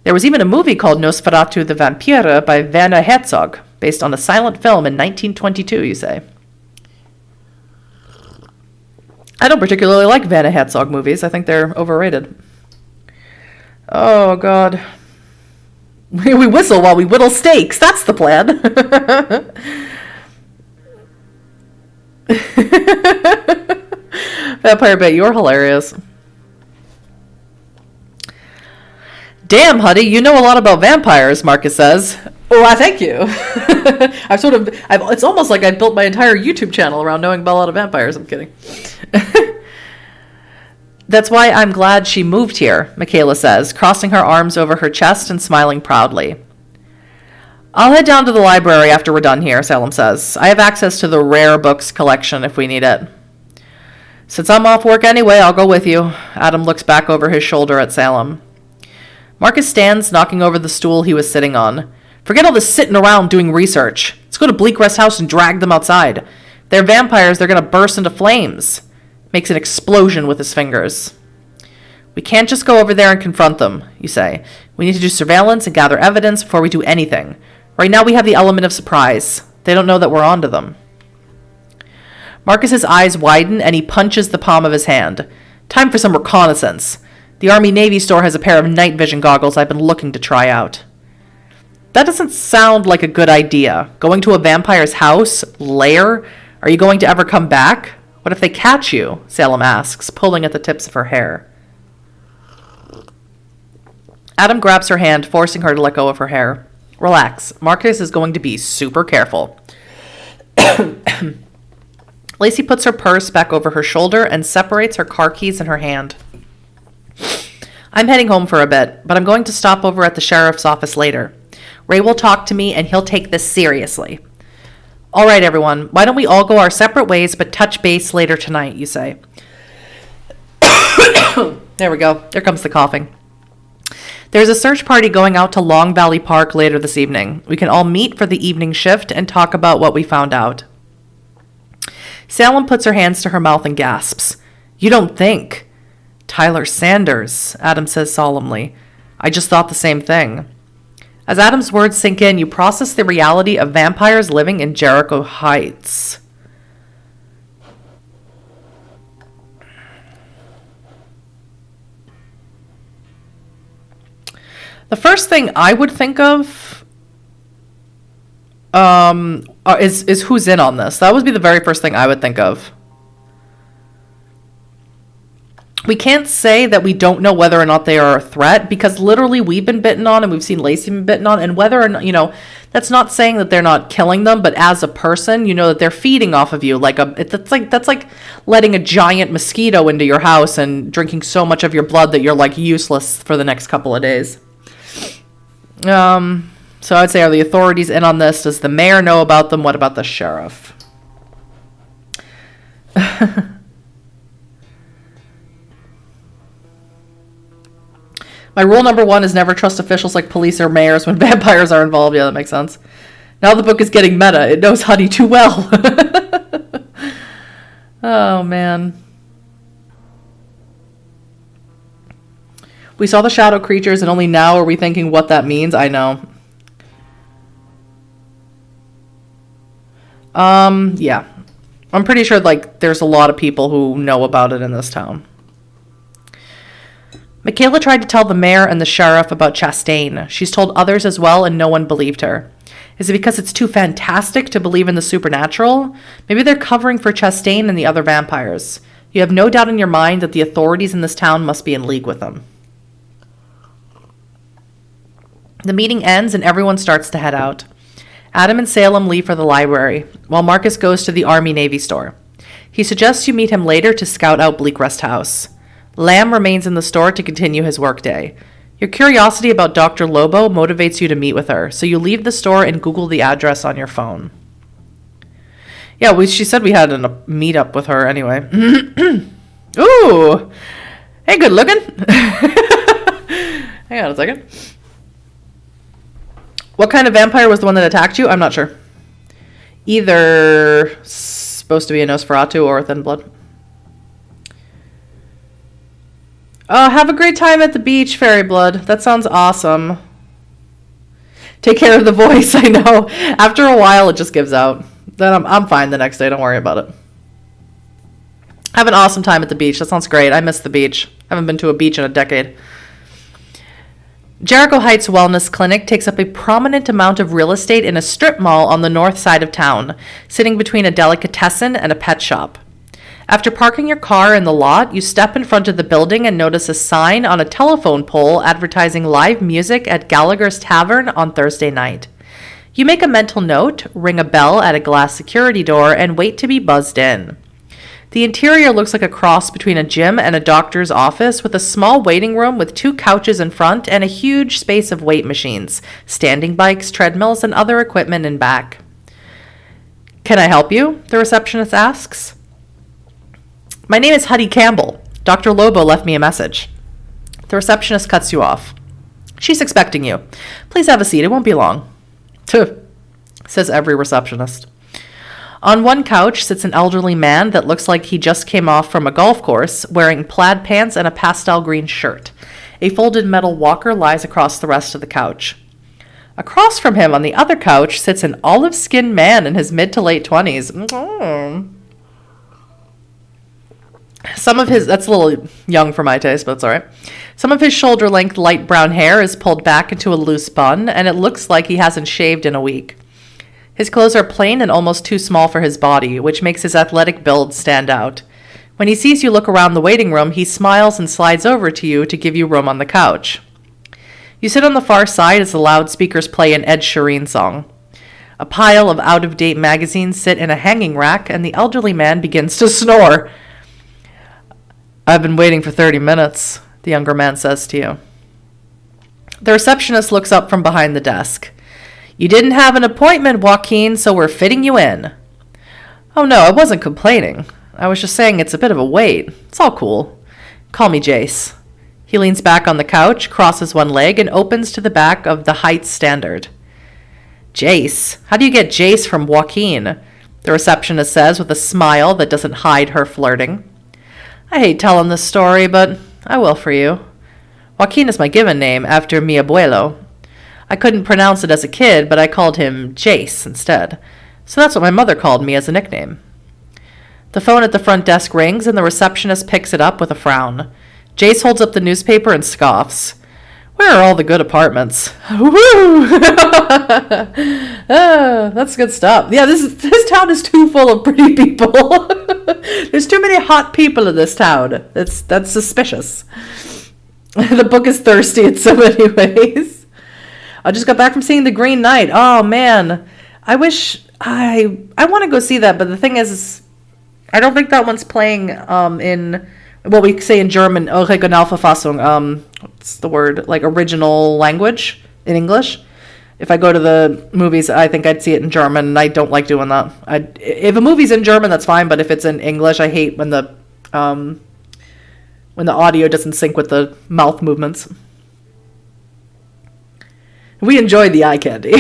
Speaker 1: There was even a movie called Nosferatu the Vampire by Werner Herzog, based on a silent film in 1922, you say. I don't particularly like Werner Herzog movies. I think they're overrated. Oh, God. We whistle while we whittle steaks. That's the plan. Vampire Bait, you're hilarious. Damn, Huddy, you know a lot about vampires, Marcus says. Oh, I thank you. It's almost like I built my entire YouTube channel around knowing about a lot of vampires. I'm kidding. That's why I'm glad she moved here, Michaela says, crossing her arms over her chest and smiling proudly. I'll head down to the library after we're done here, Salem says. I have access to the rare books collection if we need it. Since I'm off work anyway, I'll go with you. Adam looks back over his shoulder at Salem. Marcus stands, knocking over the stool he was sitting on. Forget all this sitting around doing research. Let's go to Bleakrest House and drag them outside. If they're vampires, they're going to burst into flames. Makes an explosion with his fingers. We can't just go over there and confront them, you say. We need to do surveillance and gather evidence before we do anything. Right now we have the element of surprise. They don't know that we're onto them. Marcus's eyes widen and he punches the palm of his hand. Time for some reconnaissance. The Army-Navy store has a pair of night vision goggles I've been looking to try out. That doesn't sound like a good idea. Going to a vampire's house? Lair? Are you going to ever come back? What if they catch you? Salem asks, pulling at the tips of her hair. Adam grabs her hand, forcing her to let go of her hair. Relax. Marcus is going to be super careful. Lacey puts her purse back over her shoulder and separates her car keys in her hand. I'm heading home for a bit, but I'm going to stop over at the sheriff's office later. Ray will talk to me and he'll take this seriously. All right, everyone, why don't we all go our separate ways but touch base later tonight, you say. There we go. There comes the coughing. There's a search party going out to Long Valley Park later this evening. We can all meet for the evening shift and talk about what we found out. Salem puts her hands to her mouth and gasps. You don't think. Tyler Sanders, Adam says solemnly. I just thought the same thing. As Adam's words sink in, you process the reality of vampires living in Jericho Heights. The first thing I would think of is who's in on this. That would be the very first thing I would think of. We can't say that we don't know whether or not they are a threat because literally we've been bitten on and we've seen Lacey been bitten on, and whether or not, That's not saying that they're not killing them, but as a person, you know that they're feeding off of you. That's like letting a giant mosquito into your house and drinking so much of your blood that you're like useless for the next couple of days. So I would say, are the authorities in on this? Does the mayor know about them? What about the sheriff? My rule number 1 is never trust officials like police or mayors when vampires are involved. Yeah, that makes sense. Now the book is getting meta. It knows Huddy too well. Oh, man. We saw the shadow creatures, and only now are we thinking what that means. I know. Yeah. I'm pretty sure, like, there's a lot of people who know about it in this town. Michaela tried to tell the mayor and the sheriff about Chastain. She's told others as well, and no one believed her. Is it because it's too fantastic to believe in the supernatural? Maybe they're covering for Chastain and the other vampires. You have no doubt in your mind that the authorities in this town must be in league with them. The meeting ends and everyone starts to head out. Adam and Salem leave for the library, while Marcus goes to the Army-Navy store. He suggests you meet him later to scout out Bleak Rest House. Lamb remains in the store to continue his workday. Your curiosity about Dr. Lobo motivates you to meet with her, so you leave the store and Google the address on your phone. Yeah, she said we had a meetup with her anyway. Ooh! Hey, good looking! Hang on a second. What kind of vampire was the one that attacked you? I'm not sure. Either supposed to be a Nosferatu or a Thin Blood. Oh, have a great time at the beach, Fairy Blood. That sounds awesome. Take care of the voice, I know. After a while, it just gives out. Then I'm fine the next day. Don't worry about it. Have an awesome time at the beach. That sounds great. I miss the beach. Haven't been to a beach in a decade. Jericho Heights Wellness Clinic takes up a prominent amount of real estate in a strip mall on the north side of town, sitting between a delicatessen and a pet shop. After parking your car in the lot, you step in front of the building and notice a sign on a telephone pole advertising live music at Gallagher's Tavern on Thursday night. You make a mental note, ring a bell at a glass security door, and wait to be buzzed in. The interior looks like a cross between a gym and a doctor's office, with a small waiting room with 2 couches in front and a huge space of weight machines, standing bikes, treadmills, and other equipment in back. Can I help you? The receptionist asks. My name is Huddy Campbell. Dr. Lobo left me a message. The receptionist cuts you off. She's expecting you. Please have a seat. It won't be long. Tuh, says every receptionist. On one couch sits an elderly man that looks like he just came off from a golf course, wearing plaid pants and a pastel green shirt. A folded metal walker lies across the rest of the couch. Across from him on the other couch sits an olive-skinned man in his mid to late 20s. That's a little young for my taste, but it's all right. Some of his shoulder-length light brown hair is pulled back into a loose bun, and it looks like he hasn't shaved in a week. His clothes are plain and almost too small for his body, which makes his athletic build stand out. When he sees you look around the waiting room, he smiles and slides over to you to give you room on the couch. You sit on the far side as the loudspeakers play an Ed Sheeran song. A pile of out-of-date magazines sit in a hanging rack, and the elderly man begins to snore. I've been waiting for 30 minutes, the younger man says to you. The receptionist looks up from behind the desk. You didn't have an appointment, Joaquin, so we're fitting you in. Oh no, I wasn't complaining. I was just saying it's a bit of a wait. It's all cool. Call me Jace. He leans back on the couch, crosses one leg, and opens to the back of the Heights Standard. Jace? How do you get Jace from Joaquin? The receptionist says with a smile that doesn't hide her flirting. I hate telling this story, but I will for you. Joaquin is my given name, after mi abuelo. I couldn't pronounce it as a kid, but I called him Jace instead. So that's what my mother called me as a nickname. The phone at the front desk rings, and the receptionist picks it up with a frown. Jace holds up the newspaper and scoffs. Where are all the good apartments? Woo! That's good stuff. Yeah, this town is too full of pretty people. There's too many hot people in this town. That's suspicious. The book is thirsty in so many ways. I just got back from seeing The Green Knight. Oh, man. I wish I want to go see that, but the thing is I don't think that one's playing in what we say in German, Originalverfassung. What's the word? Like original language in English. If I go to the movies, I think I'd see it in German, and I don't like doing that. If a movie's in German, that's fine, but if it's in English, I hate when the audio doesn't sync with the mouth movements. We enjoyed the eye candy.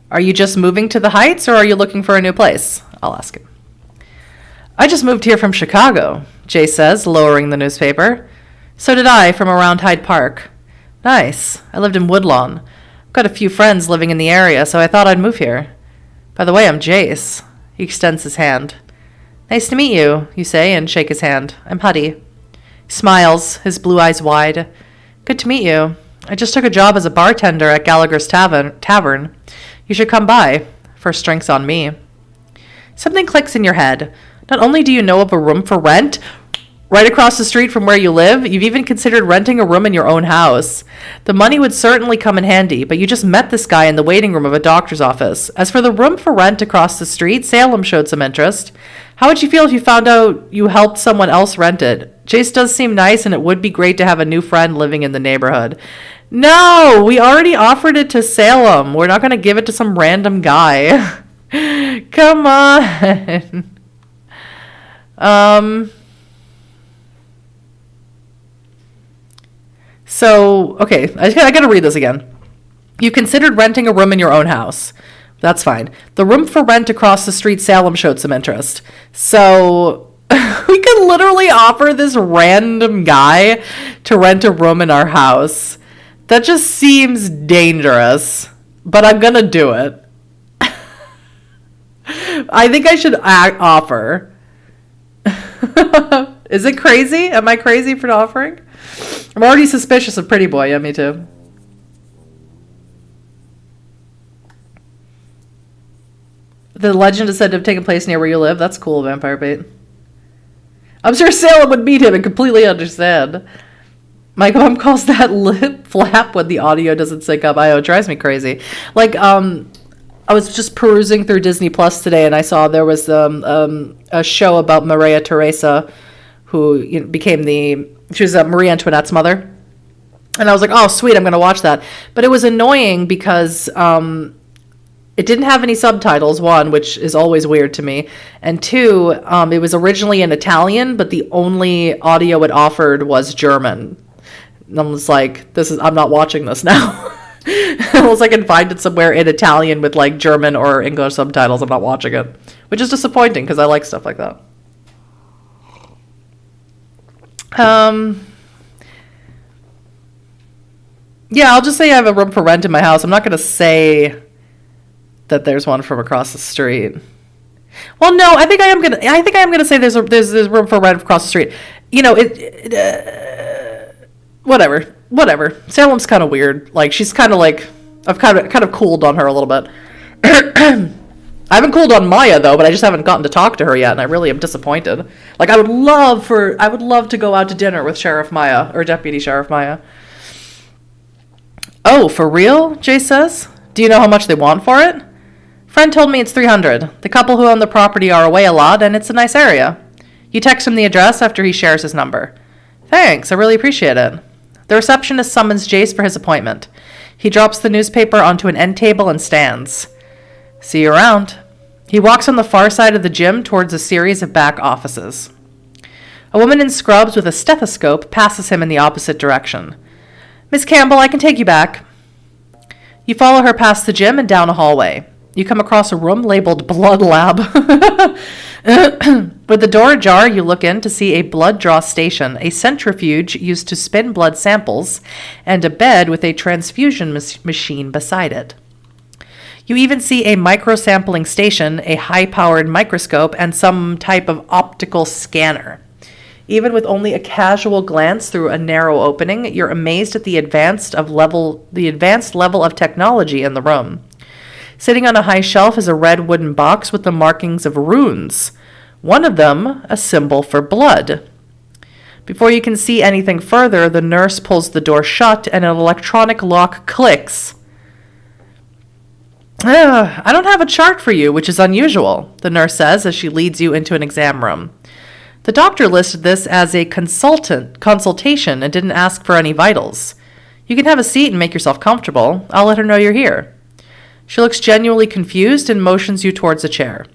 Speaker 1: Are you just moving to the Heights, or are you looking for a new place? I'll ask him. I just moved here from Chicago, Jay says, lowering the newspaper. So did I, from around Hyde Park. Nice. I lived in Woodlawn. I've got a few friends living in the area, so I thought I'd move here. By the way, I'm Jace. He extends his hand. Nice to meet you, you say, and shake his hand. I'm Huddy. He smiles, his blue eyes wide. Good to meet you. I just took a job as a bartender at Gallagher's Tavern. You should come by. First drink's on me. Something clicks in your head. Not only do you know of a room for rent right across the street from where you live, you've even considered renting a room in your own house. The money would certainly come in handy, but you just met this guy in the waiting room of a doctor's office. As for the room for rent across the street, Salem showed some interest. How would you feel if you found out you helped someone else rent it? Jace does seem nice, and it would be great to have a new friend living in the neighborhood. No, we already offered it to Salem. We're not going to give it to some random guy. Come on. So, okay, I got to read this again. You considered renting a room in your own house. That's fine. The room for rent across the street, Salem showed some interest. So, we could literally offer this random guy to rent a room in our house. That just seems dangerous, but I'm going to do it. I think I should offer. Is it crazy? Am I crazy for offering? I'm already suspicious of Pretty Boy. Yeah, me too. The legend is said to have taken place near where you live. That's cool, Vampire Bait. I'm sure Salem would meet him and completely understand. My mom calls that lip flap when the audio doesn't sync up. It drives me crazy. Like, I was just perusing through Disney Plus today, and I saw there was a show about Maria Theresa, who became she was Marie Antoinette's mother. And I was like, oh, sweet, I'm going to watch that. But it was annoying because it didn't have any subtitles, one, which is always weird to me. And two, it was originally in Italian, but the only audio it offered was German. And I was like, I'm not watching this now. Unless I can find it somewhere in Italian with like German or English subtitles, I'm not watching it. Which is disappointing because I like stuff like that. Yeah, I'll just say I have a room for rent in my house. I'm not going to say that there's one from across the street. Well, no, I think I am gonna say there's room for rent across the street. Whatever. Salem's kind of weird. Like, she's kind of like, I've kind of cooled on her a little bit. I haven't cooled on Maya though, but I just haven't gotten to talk to her yet, and I really am disappointed. Like, I would love to go out to dinner with Sheriff Maya or Deputy Sheriff Maya. Oh, for real? Jay says. Do you know how much they want for it? Friend told me it's $300. The couple who own the property are away a lot, and it's a nice area. You text him the address after he shares his number. Thanks, I really appreciate it. The receptionist summons Jace for his appointment. He drops the newspaper onto an end table and stands. See you around. He walks on the far side of the gym towards a series of back offices. A woman in scrubs with a stethoscope passes him in the opposite direction. Miss Campbell, I can take you back. You follow her past the gym and down a hallway. You come across a room labeled Blood Lab. With the door ajar, you look in to see a blood draw station, a centrifuge used to spin blood samples, and a bed with a transfusion machine beside it. You even see a microsampling station, a high-powered microscope, and some type of optical scanner. Even with only a casual glance through a narrow opening, you're amazed at the advanced level of technology in the room. Sitting on a high shelf is a red wooden box with the markings of runes. One of them, a symbol for blood. Before you can see anything further, the nurse pulls the door shut and an electronic lock clicks. I don't have a chart for you, which is unusual, the nurse says as she leads you into an exam room. The doctor listed this as a consultation and didn't ask for any vitals. You can have a seat and make yourself comfortable. I'll let her know you're here. She looks genuinely confused and motions you towards a chair.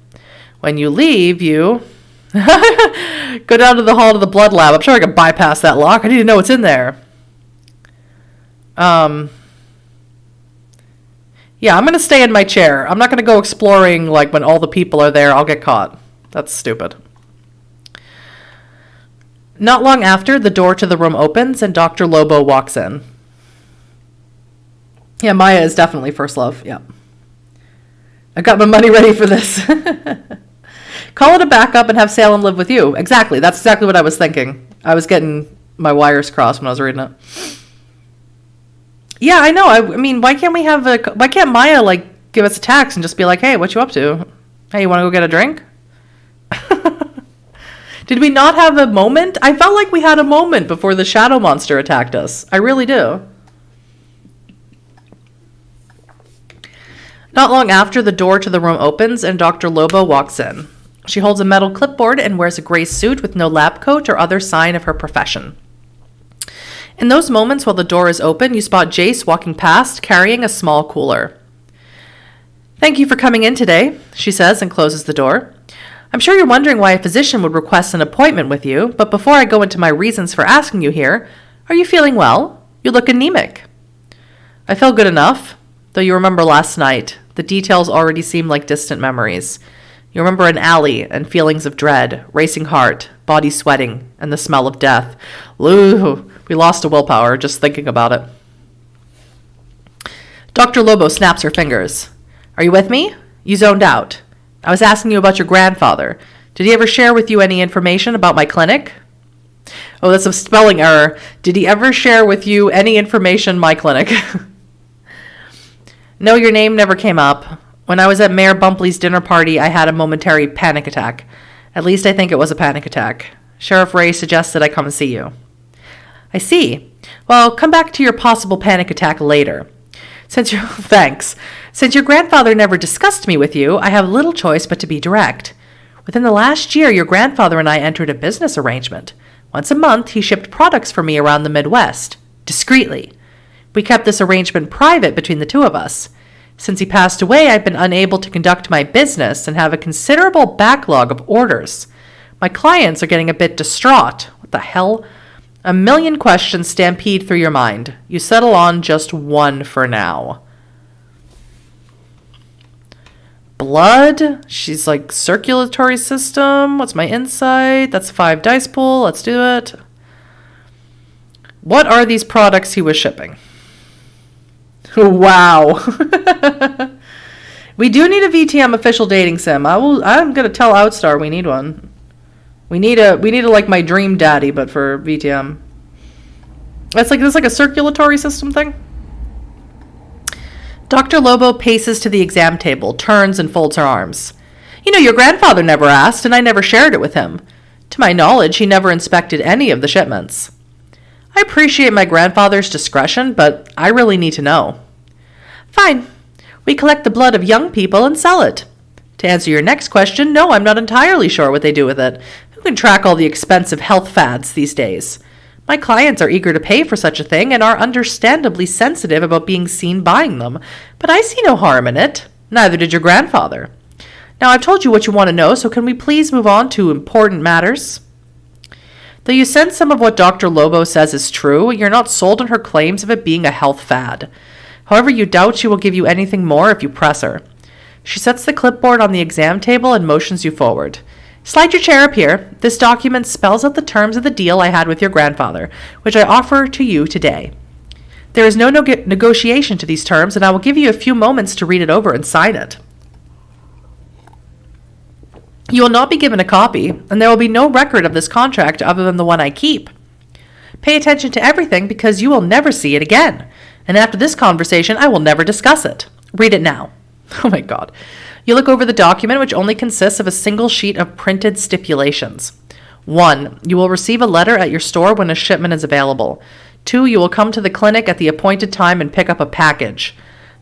Speaker 1: When you leave, you go down to the hall to the blood lab. I'm sure I can bypass that lock. I need to know what's in there. Yeah, I'm going to stay in my chair. I'm not going to go exploring like when all the people are there. I'll get caught. That's stupid. Not long after, the door to the room opens and Dr. Lobo walks in. Yeah, Maya is definitely first love. Yeah. I got my money ready for this. Call it a backup and have Salem live with you. Exactly. That's exactly what I was thinking. I was getting my wires crossed when I was reading it. Yeah, I know. I mean, why can't Maya like give us a text and just be like, hey, what you up to? Hey, you want to go get a drink? Did we not have a moment? I felt like we had a moment before the shadow monster attacked us. I really do. Not long after, the door to the room opens and Dr. Lobo walks in. She holds a metal clipboard and wears a gray suit with no lab coat or other sign of her profession. In those moments while the door is open, you spot Jace walking past, carrying a small cooler. Thank you for coming in today, she says and closes the door. I'm sure you're wondering why a physician would request an appointment with you, but before I go into my reasons for asking you here, are you feeling well? You look anemic. I feel good enough, though you remember last night. The details already seem like distant memories. You remember an alley and feelings of dread, racing heart, body sweating, and the smell of death. Ooh, we lost a willpower just thinking about it. Dr. Lobo snaps her fingers. Are you with me? You zoned out. I was asking you about your grandfather. Did he ever share with you any information about my clinic? Oh, that's a spelling error. Did he ever share with you any information my clinic? No, your name never came up. When I was at Mayor Bumpley's dinner party, I had a momentary panic attack. At least I think it was a panic attack. Sheriff Ray suggested I come and see you. I see. Well, come back to your possible panic attack later. Thanks. Since your grandfather never discussed me with you, I have little choice but to be direct. Within the last year, your grandfather and I entered a business arrangement. Once a month, he shipped products for me around the Midwest, discreetly. We kept this arrangement private between the two of us. Since he passed away, I've been unable to conduct my business and have a considerable backlog of orders. My clients are getting a bit distraught. What the hell? A million questions stampede through your mind. You settle on just one for now. Blood? She's like, circulatory system. What's my insight? That's a 5 dice pool. Let's do it. What are these products he was shipping? Wow. We do need a VTM official dating sim. I'm gonna tell Outstar we need one. We need a like my dream daddy, but for VTM. That's like a circulatory system thing. Dr. Lobo paces to the exam table, turns and folds her arms. You know, your grandfather never asked, and I never shared it with him. To my knowledge, he never inspected any of the shipments. I appreciate my grandfather's discretion, but I really need to know. Fine. We collect the blood of young people and sell it. To answer your next question, no, I'm not entirely sure what they do with it. Who can track all the expensive health fads these days? My clients are eager to pay for such a thing and are understandably sensitive about being seen buying them, but I see no harm in it. Neither did your grandfather. Now, I've told you what you want to know, so can we please move on to important matters? Though you sense some of what Dr. Lobo says is true, you're not sold on her claims of it being a health fad. However, you doubt she will give you anything more if you press her. She sets the clipboard on the exam table and motions you forward. Slide your chair up here. This document spells out the terms of the deal I had with your grandfather, which I offer to you today. There is no negotiation to these terms, and I will give you a few moments to read it over and sign it. You will not be given a copy, and there will be no record of this contract other than the one I keep. Pay attention to everything because you will never see it again, and after this conversation, I will never discuss it. Read it now. Oh my God. You look over the document, which only consists of a single sheet of printed stipulations. 1. You will receive a letter at your store when a shipment is available. 2. You will come to the clinic at the appointed time and pick up a package.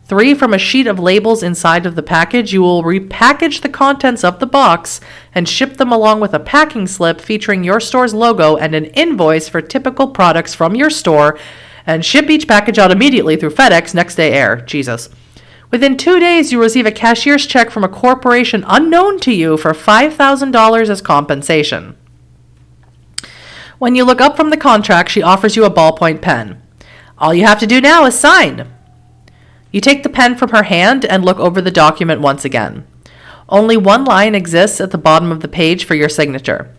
Speaker 1: 3. From a sheet of labels inside of the package, you will repackage the contents of the box and ship them along with a packing slip featuring your store's logo and an invoice for typical products from your store, and ship each package out immediately through FedEx next day air. Jesus. Within 2 days, you receive a cashier's check from a corporation unknown to you for $5,000 as compensation. When you look up from the contract, she offers you a ballpoint pen. All you have to do now is sign. You take the pen from her hand and look over the document once again. Only one line exists at the bottom of the page for your signature.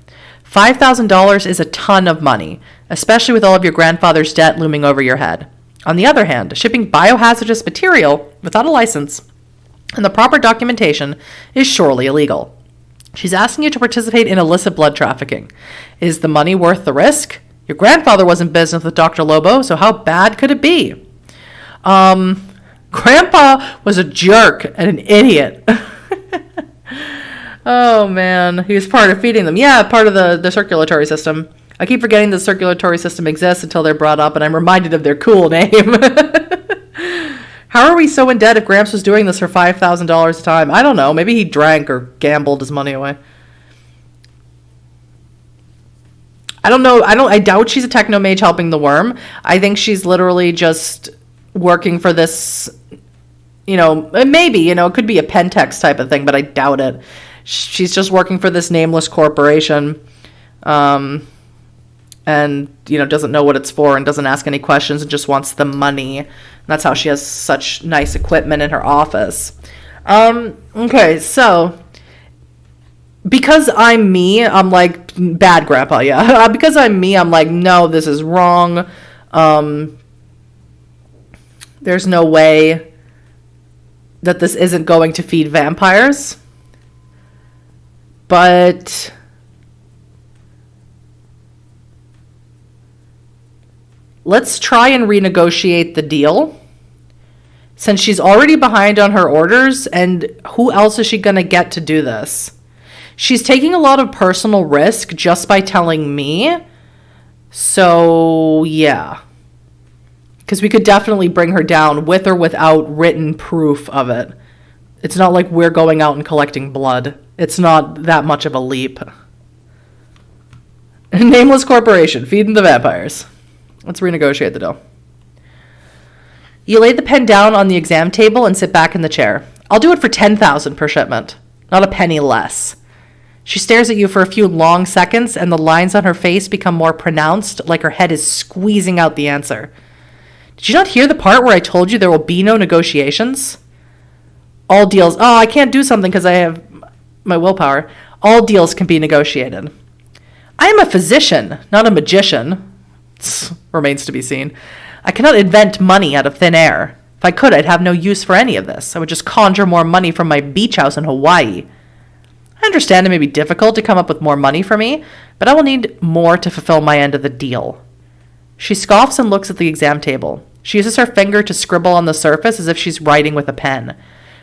Speaker 1: $5,000 is a ton of money, especially with all of your grandfather's debt looming over your head. On the other hand, shipping biohazardous material without a license and the proper documentation is surely illegal. She's asking you to participate in illicit blood trafficking. Is the money worth the risk? Your grandfather was in business with Dr. Lobo, so how bad could it be? Grandpa was a jerk and an idiot. Oh, man. He was part of feeding them. Yeah, part of the circulatory system. I keep forgetting the circulatory system exists until they're brought up, and I'm reminded of their cool name. How are we so in debt if Gramps was doing this for $5,000 a time? I don't know. Maybe he drank or gambled his money away. I don't know. I doubt she's a techno mage helping the worm. I think she's literally just working for this, maybe, it could be a Pentex type of thing, but I doubt it. She's just working for this nameless corporation. And, doesn't know what it's for and doesn't ask any questions and just wants the money. And that's how she has such nice equipment in her office. Okay, so because I'm me, I'm like, bad grandpa, yeah. Because I'm me, I'm like, no, this is wrong. There's no way that this isn't going to feed vampires. But let's try and renegotiate the deal, since she's already behind on her orders, and who else is she going to get to do this? She's taking a lot of personal risk just by telling me. So, yeah. Because we could definitely bring her down with or without written proof of it. It's not like we're going out and collecting blood. It's not that much of a leap. Nameless corporation, feeding the vampires. Let's renegotiate the deal. You lay the pen down on the exam table and sit back in the chair. I'll do it for $10,000 per shipment, not a penny less. She stares at you for a few long seconds, and the lines on her face become more pronounced, like her head is squeezing out the answer. Did you not hear the part where I told you there will be no negotiations? All deals... Oh, I can't do something because I have my willpower. All deals can be negotiated. I am a physician, not a magician. Remains to be seen. I cannot invent money out of thin air. If I could, I'd have no use for any of this. I would just conjure more money from my beach house in Hawaii. I understand it may be difficult to come up with more money for me, but I will need more to fulfill my end of the deal. She scoffs and looks at the exam table. She uses her finger to scribble on the surface as if she's writing with a pen.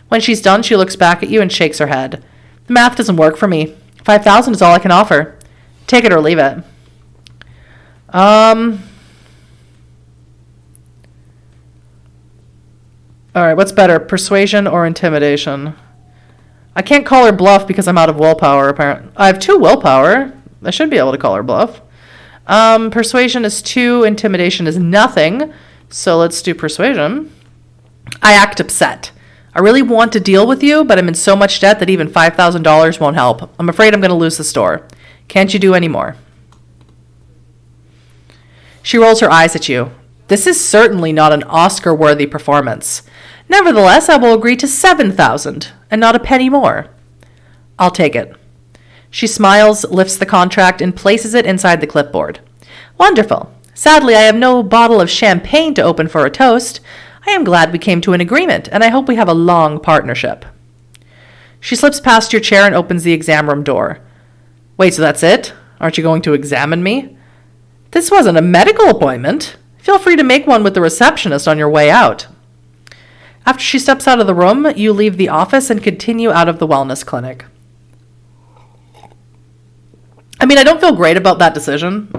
Speaker 1: When she's done, she looks back at you and shakes her head. The math doesn't work for me. $5,000 is all I can offer. Take it or leave it. All right, what's better, persuasion or intimidation? I can't call her bluff because I'm out of willpower, apparently. I have 2 willpower. I should be able to call her bluff. Persuasion is 2, intimidation is nothing. So let's do persuasion. I act upset. I really want to deal with you, but I'm in so much debt that even $5,000 won't help. I'm afraid I'm going to lose the store. Can't you do any more? She rolls her eyes at you. This is certainly not an Oscar-worthy performance. Nevertheless, I will agree to $7,000 and not a penny more. I'll take it. She smiles, lifts the contract, and places it inside the clipboard. Wonderful. Sadly, I have no bottle of champagne to open for a toast. I am glad we came to an agreement, and I hope we have a long partnership. She slips past your chair and opens the exam room door. Wait, so that's it? Aren't you going to examine me? This wasn't a medical appointment. Feel free to make one with the receptionist on your way out. After she steps out of the room, you leave the office and continue out of the wellness clinic. I mean, I don't feel great about that decision.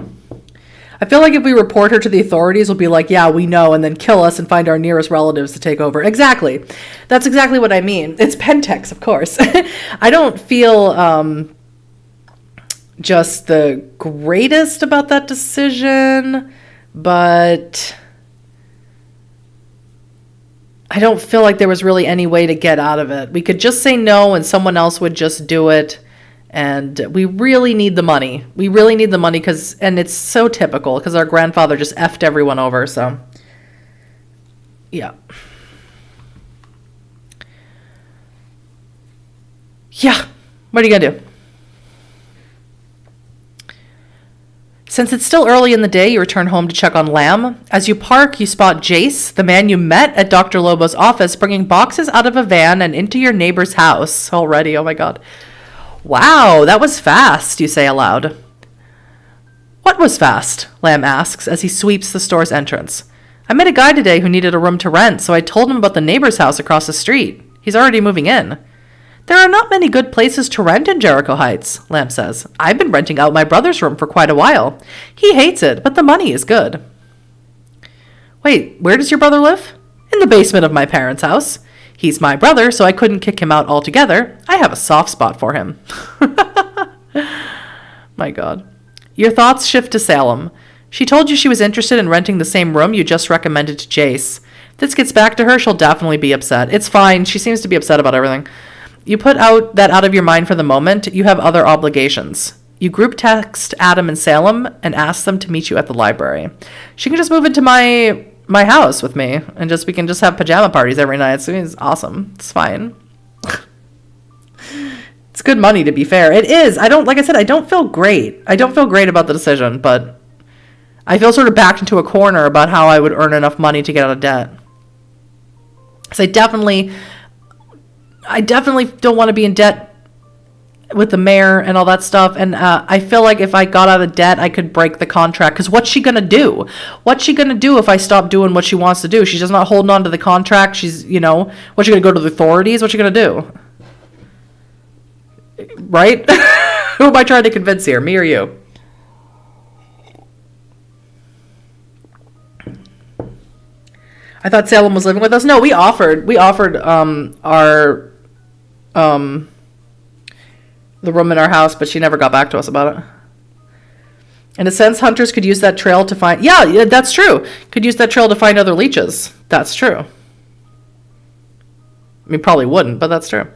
Speaker 1: I feel like if we report her to the authorities, we'll be like, yeah, we know, and then kill us and find our nearest relatives to take over. Exactly. That's exactly what I mean. It's Pentex, of course. I don't feel just the greatest about that decision, but I don't feel like there was really any way to get out of it. We could just say no and someone else would just do it. And we really need the money. We really need the money and it's so typical because our grandfather just effed everyone over. So, yeah. Yeah. What are you going to do? Since it's still early in the day, you return home to check on Lamb. As you park, you spot Jace, the man you met at Dr. Lobo's office, bringing boxes out of a van and into your neighbor's house already. Oh, my God. Wow, that was fast, you say aloud. What was fast? Lamb asks as he sweeps the store's entrance. I met a guy today who needed a room to rent, so I told him about the neighbor's house across the street. He's already moving in. There are not many good places to rent in Jericho Heights, Lamb says. I've been renting out my brother's room for quite a while. He hates it, but the money is good. Wait, where does your brother live? In the basement of my parents' house. He's my brother, so I couldn't kick him out altogether. I have a soft spot for him. My God. Your thoughts shift to Salem. She told you she was interested in renting the same room you just recommended to Jace. If this gets back to her, she'll definitely be upset. It's fine. She seems to be upset about everything. You put that out of your mind for the moment. You have other obligations. You group text Adam and Salem and ask them to meet you at the library. She can just move into my house with me and we can just have pajama parties every night. So it's awesome. It's fine. It's good money, to be fair. It is. I don't feel great. I don't feel great about the decision, but I feel sort of backed into a corner about how I would earn enough money to get out of debt. So I definitely don't want to be in debt with the mayor and all that stuff. And I feel like if I got out of debt, I could break the contract. Because what's she going to do? What's she going to do if I stop doing what she wants to do? She's just not holding on to the contract. She's, what's she going to go to the authorities? What's she going to do? Right? Who am I trying to convince here? Me or you? I thought Salem was living with us. No, we offered the room in our house, but she never got back to us about it. In a sense, hunters could use that trail to find... Yeah, that's true. Could use that trail to find other leeches. That's true. I mean, probably wouldn't, but that's true.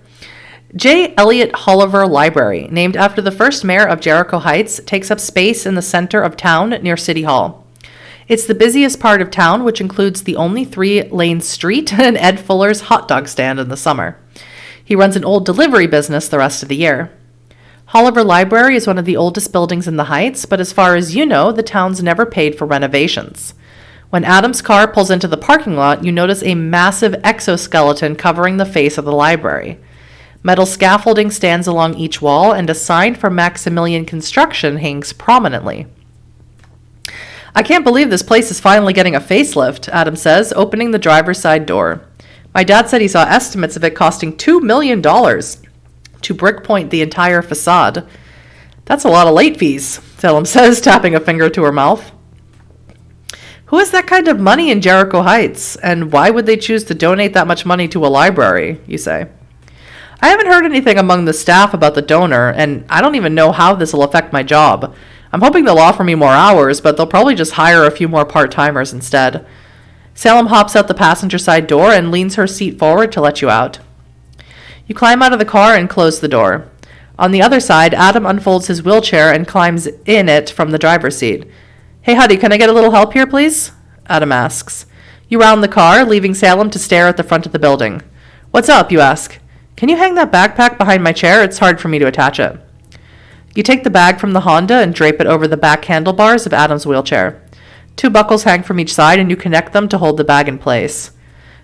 Speaker 1: J. Elliott Holliver Library, named after the first mayor of Jericho Heights, takes up space in the center of town near City Hall. It's the busiest part of town, which includes the only 3-lane street and Ed Fuller's hot dog stand in the summer. He runs an old delivery business the rest of the year. Holliver Library is one of the oldest buildings in the Heights, but as far as you know, the town's never paid for renovations. When Adam's car pulls into the parking lot, you notice a massive exoskeleton covering the face of the library. Metal scaffolding stands along each wall, and a sign for Maximilian Construction hangs prominently. I can't believe this place is finally getting a facelift, Adam says, opening the driver's side door. My dad said he saw estimates of it costing $2 million to brick point the entire facade. That's a lot of late fees, Salem says, tapping a finger to her mouth. Who has that kind of money in Jericho Heights, and why would they choose to donate that much money to a library, you say? I haven't heard anything among the staff about the donor, and I don't even know how this will affect my job. I'm hoping they'll offer me more hours, but they'll probably just hire a few more part-timers instead. Salem hops out the passenger side door and leans her seat forward to let you out. You climb out of the car and close the door. On the other side, Adam unfolds his wheelchair and climbs in it from the driver's seat. Hey, Huddy, can I get a little help here, please? Adam asks. You round the car, leaving Salem to stare at the front of the building. What's up, you ask. Can you hang that backpack behind my chair? It's hard for me to attach it. You take the bag from the Honda and drape it over the back handlebars of Adam's wheelchair. 2 buckles hang from each side, and you connect them to hold the bag in place.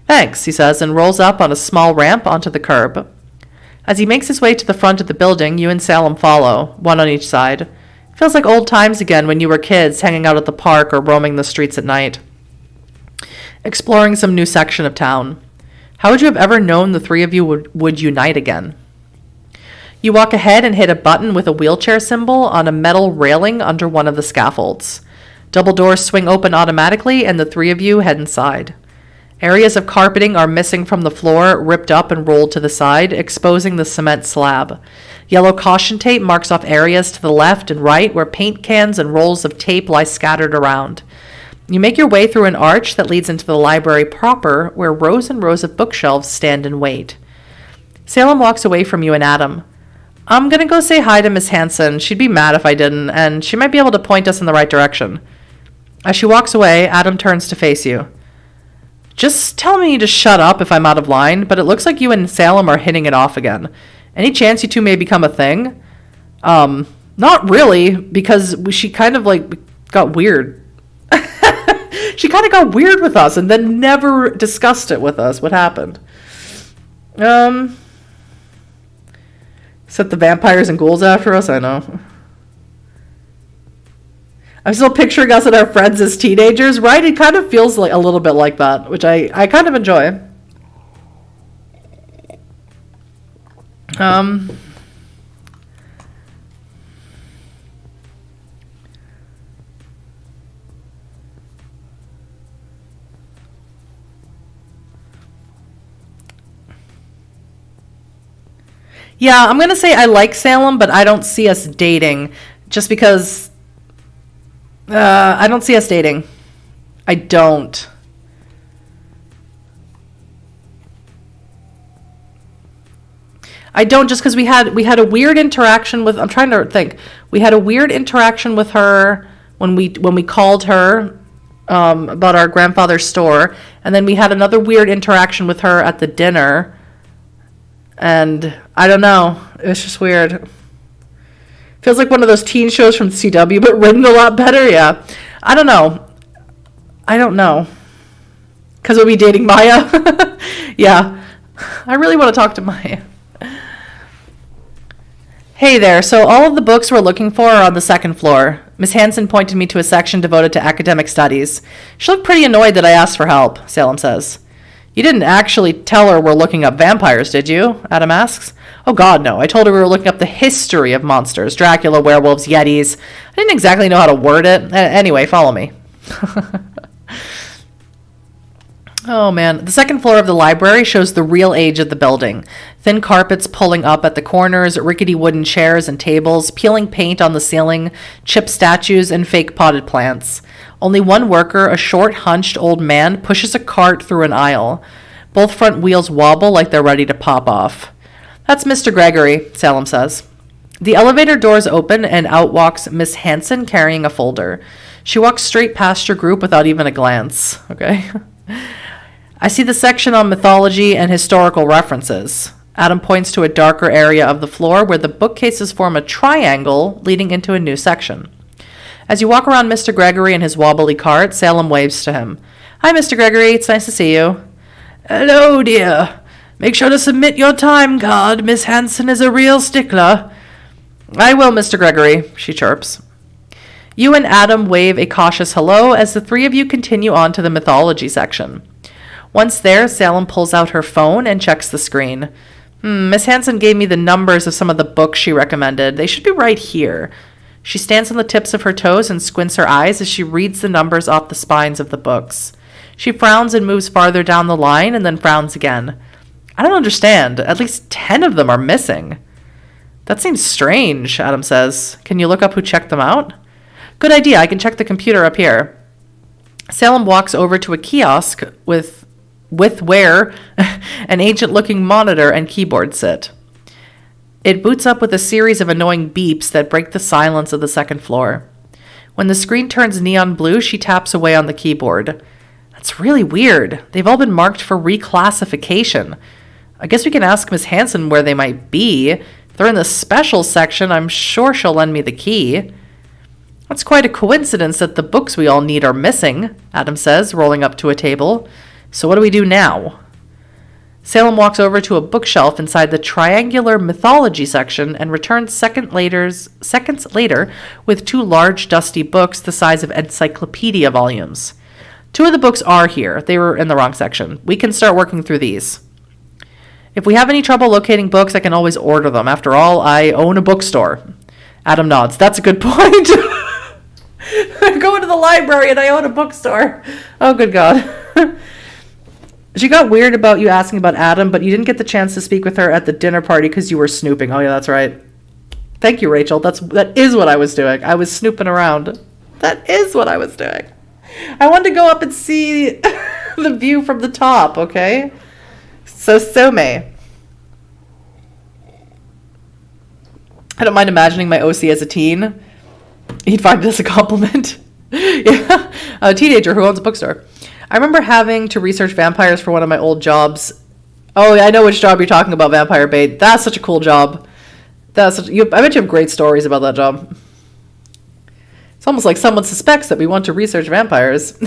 Speaker 1: Thanks, he says, and rolls up on a small ramp onto the curb. As he makes his way to the front of the building, you and Salem follow, one on each side. Feels like old times again when you were kids hanging out at the park or roaming the streets at night. Exploring some new section of town. How would you have ever known the three of you would unite again? You walk ahead and hit a button with a wheelchair symbol on a metal railing under one of the scaffolds. Double doors swing open automatically, and the three of you head inside. Areas of carpeting are missing from the floor, ripped up and rolled to the side, exposing the cement slab. Yellow caution tape marks off areas to the left and right where paint cans and rolls of tape lie scattered around. You make your way through an arch that leads into the library proper, where rows and rows of bookshelves stand and wait. Salem walks away from you and Adam. I'm going to go say hi to Miss Hanson. She'd be mad if I didn't, and she might be able to point us in the right direction. As she walks away, Adam turns to face you. Just tell me to shut up if I'm out of line, but it looks like you and Salem are hitting it off again. Any chance you two may become a thing? Not really, because she kind of got weird. She kind of got weird with us and then never discussed it with us. What happened? Set the vampires and ghouls after us? I know. I'm still picturing us and our friends as teenagers, right? It kind of feels like a little bit like that, which I kind of enjoy. Yeah, I'm going to say I like Salem, but I don't see us dating just because I don't see us dating. I don't. I don't, just because we had a weird interaction with, I'm trying to think. We had a weird interaction with her when we called her about our grandfather's store, and then we had another weird interaction with her at the dinner. And I don't know. It was just weird. Feels like one of those teen shows from CW, but written a lot better. Yeah. I don't know. Because we'll be dating Maya. Yeah. I really want to talk to Maya. Hey there. So all of the books we're looking for are on the second floor. Miss Hanson pointed me to a section devoted to academic studies. She looked pretty annoyed that I asked for help, Salem says. You didn't actually tell her we're looking up vampires, did you? Adam asks. Oh God, no. I told her we were looking up the history of monsters. Dracula, werewolves, yetis. I didn't exactly know how to word it. Anyway, follow me. Oh man. The second floor of the library shows the real age of the building. Thin carpets pulling up at the corners, rickety wooden chairs and tables, peeling paint on the ceiling, chipped statues, and fake potted plants. Only one worker, a short, hunched old man, pushes a cart through an aisle. Both front wheels wobble like they're ready to pop off. That's Mr. Gregory, Salem says. The elevator doors open and out walks Miss Hanson carrying a folder. She walks straight past your group without even a glance. Okay. I see the section on mythology and historical references. Adam points to a darker area of the floor where the bookcases form a triangle leading into a new section. As you walk around Mr. Gregory and his wobbly cart, Salem waves to him. Hi, Mr. Gregory. It's nice to see you. Hello, dear. Make sure to submit your time card. Miss Hanson is a real stickler. I will, Mr. Gregory, she chirps. You and Adam wave a cautious hello as the three of you continue on to the mythology section. Once there, Salem pulls out her phone and checks the screen. Miss Hanson gave me the numbers of some of the books she recommended. They should be right here. She stands on the tips of her toes and squints her eyes as she reads the numbers off the spines of the books. She frowns and moves farther down the line and then frowns again. I don't understand. At least 10 of them are missing. That seems strange, Adam says. Can you look up who checked them out? Good idea. I can check the computer up here. Salem walks over to a kiosk with where an ancient-looking monitor and keyboard sit. It boots up with a series of annoying beeps that break the silence of the second floor. When the screen turns neon blue, she taps away on the keyboard. That's really weird. They've all been marked for reclassification. I guess we can ask Miss Hanson where they might be. If they're in the special section, I'm sure she'll lend me the key. That's quite a coincidence that the books we all need are missing, Adam says, rolling up to a table. So what do we do now? Salem walks over to a bookshelf inside the triangular mythology section and returns seconds later with two large dusty books the size of encyclopedia volumes. Two of the books are here. They were in the wrong section. We can start working through these. If we have any trouble locating books, I can always order them. After all, I own a bookstore. Adam nods. That's a good point. I go into the library and I own a bookstore. Oh, good God. She got weird about you asking about Adam, but you didn't get the chance to speak with her at the dinner party because you were snooping. Oh, yeah, that's right. Thank you, Rachel. That is what I was doing. I was snooping around. That is what I was doing. I wanted to go up and see the view from the top, okay? So may. I don't mind imagining my OC as a teen. He'd find it as a compliment. Yeah. A teenager who owns a bookstore. I remember having to research vampires for one of my old jobs. Oh, yeah, I know which job you're talking about, Vampire Bait. That's such a cool job. I bet you have great stories about that job. It's almost like someone suspects that we want to research vampires.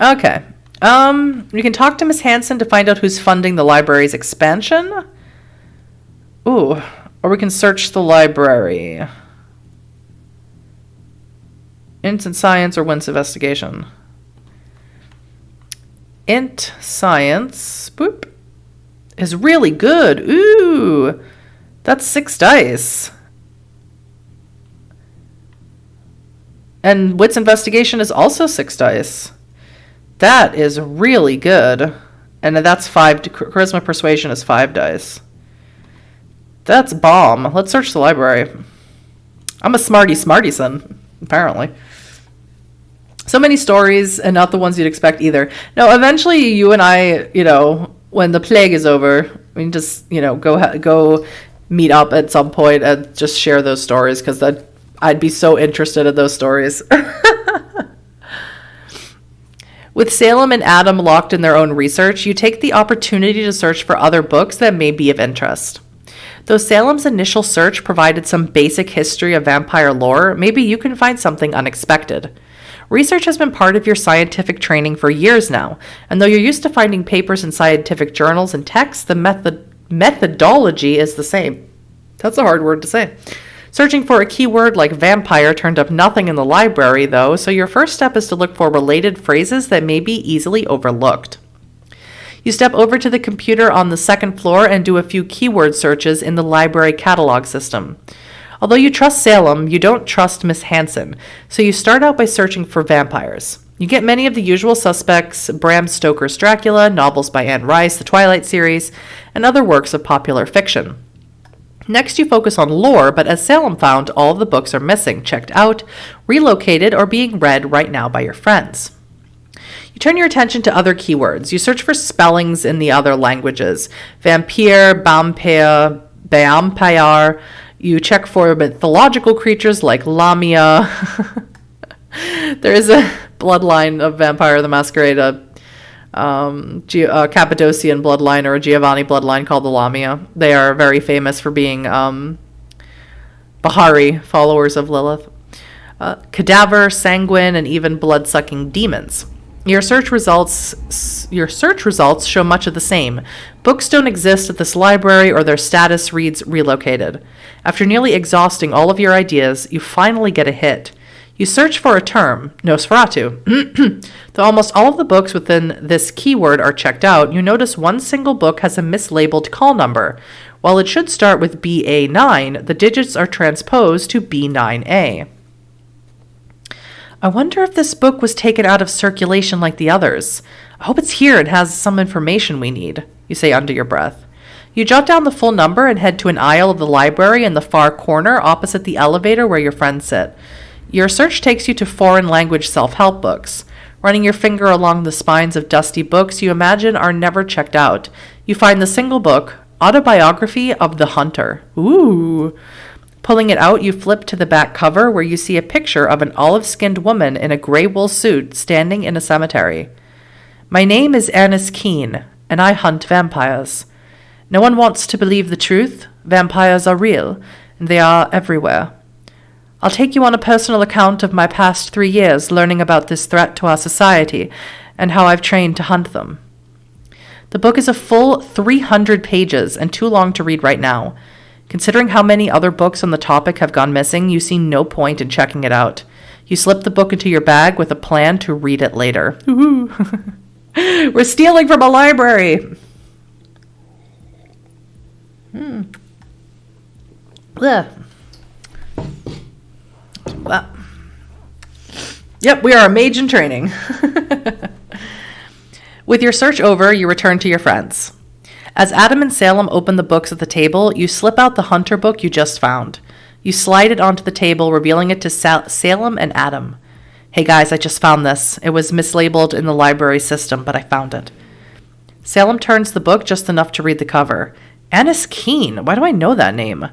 Speaker 1: Okay. You can talk to Miss Hanson to find out who's funding the library's expansion. Ooh. Or we can search the library. Int Science or Wins Investigation. Int Science, boop, is really good. Ooh, that's 6 dice. And Wits Investigation is also 6 dice. That is really good. And that's 5. Charisma Persuasion is 5 dice. That's bomb. Let's search the library. I'm a smarty son, apparently. So many stories, and not the ones you'd expect either. No, eventually you and I, when the plague is over, we can just, go meet up at some point and just share those stories, because I'd be so interested in those stories. With Salem and Adam locked in their own research, you take the opportunity to search for other books that may be of interest. Though Salem's initial search provided some basic history of vampire lore, maybe you can find something unexpected. Research has been part of your scientific training for years now, and though you're used to finding papers in scientific journals and texts, the methodology is the same. That's a hard word to say. Searching for a keyword like vampire turned up nothing in the library, though, so your first step is to look for related phrases that may be easily overlooked. You step over to the computer on the second floor and do a few keyword searches in the library catalog system. Although you trust Salem, you don't trust Miss Hanson, so you start out by searching for vampires. You get many of the usual suspects: Bram Stoker's Dracula, novels by Anne Rice, the Twilight series, and other works of popular fiction. Next, you focus on lore, but as Salem found, all of the books are missing, checked out, relocated, or being read right now by your friends. You turn your attention to other keywords. You search for spellings in the other languages. Vampire, vampire. You check for mythological creatures like Lamia. There is a bloodline of Vampire the Masquerade, a Cappadocian bloodline or a Giovanni bloodline called the Lamia. They are very famous for being Bahari, followers of Lilith. Cadaver, sanguine, and even blood-sucking demons. Your search results show much of the same. Books don't exist at this library, or their status reads relocated. After nearly exhausting all of your ideas, you finally get a hit. You search for a term, Nosferatu. Though almost all of the books within this keyword are checked out, you notice one single book has a mislabeled call number. While it should start with BA9, the digits are transposed to B9A. I wonder if this book was taken out of circulation like the others. I hope it's here and has some information we need, you say under your breath. You jot down the full number and head to an aisle of the library in the far corner opposite the elevator where your friends sit. Your search takes you to foreign language self-help books. Running your finger along the spines of dusty books you imagine are never checked out, you find the single book, Autobiography of the Hunter. Ooh. Pulling it out, you flip to the back cover where you see a picture of an olive-skinned woman in a gray wool suit standing in a cemetery. My name is Annis Keene, and I hunt vampires. No one wants to believe the truth. Vampires are real, and they are everywhere. I'll take you on a personal account of my past 3 years learning about this threat to our society and how I've trained to hunt them. The book is a full 300 pages and too long to read right now. Considering how many other books on the topic have gone missing, you see no point in checking it out. You slip the book into your bag with a plan to read it later. We're stealing from a library! Ugh. Yep, we are a mage in training. With your search over, you return to your friends. As Adam and Salem open the books at the table, you slip out the hunter book you just found. You slide it onto the table, revealing it to Salem and Adam. Hey guys, I just found this. It was mislabeled in the library system, but I found it. Salem turns the book just enough to read the cover. Annis Keene, why do I know that name?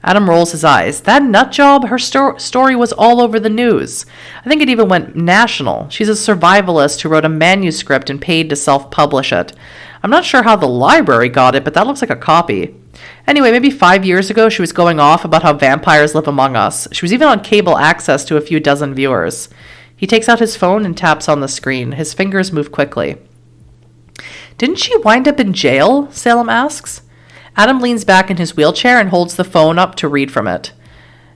Speaker 1: Adam rolls his eyes. That nutjob, her story was all over the news. I think it even went national. She's a survivalist who wrote a manuscript and paid to self-publish it. I'm not sure how the library got it, but that looks like a copy. Anyway, maybe 5 years ago, she was going off about how vampires live among us. She was even on cable access to a few dozen viewers. He takes out his phone and taps on the screen. His fingers move quickly. Didn't she wind up in jail? Salem asks. Adam leans back in his wheelchair and holds the phone up to read from it.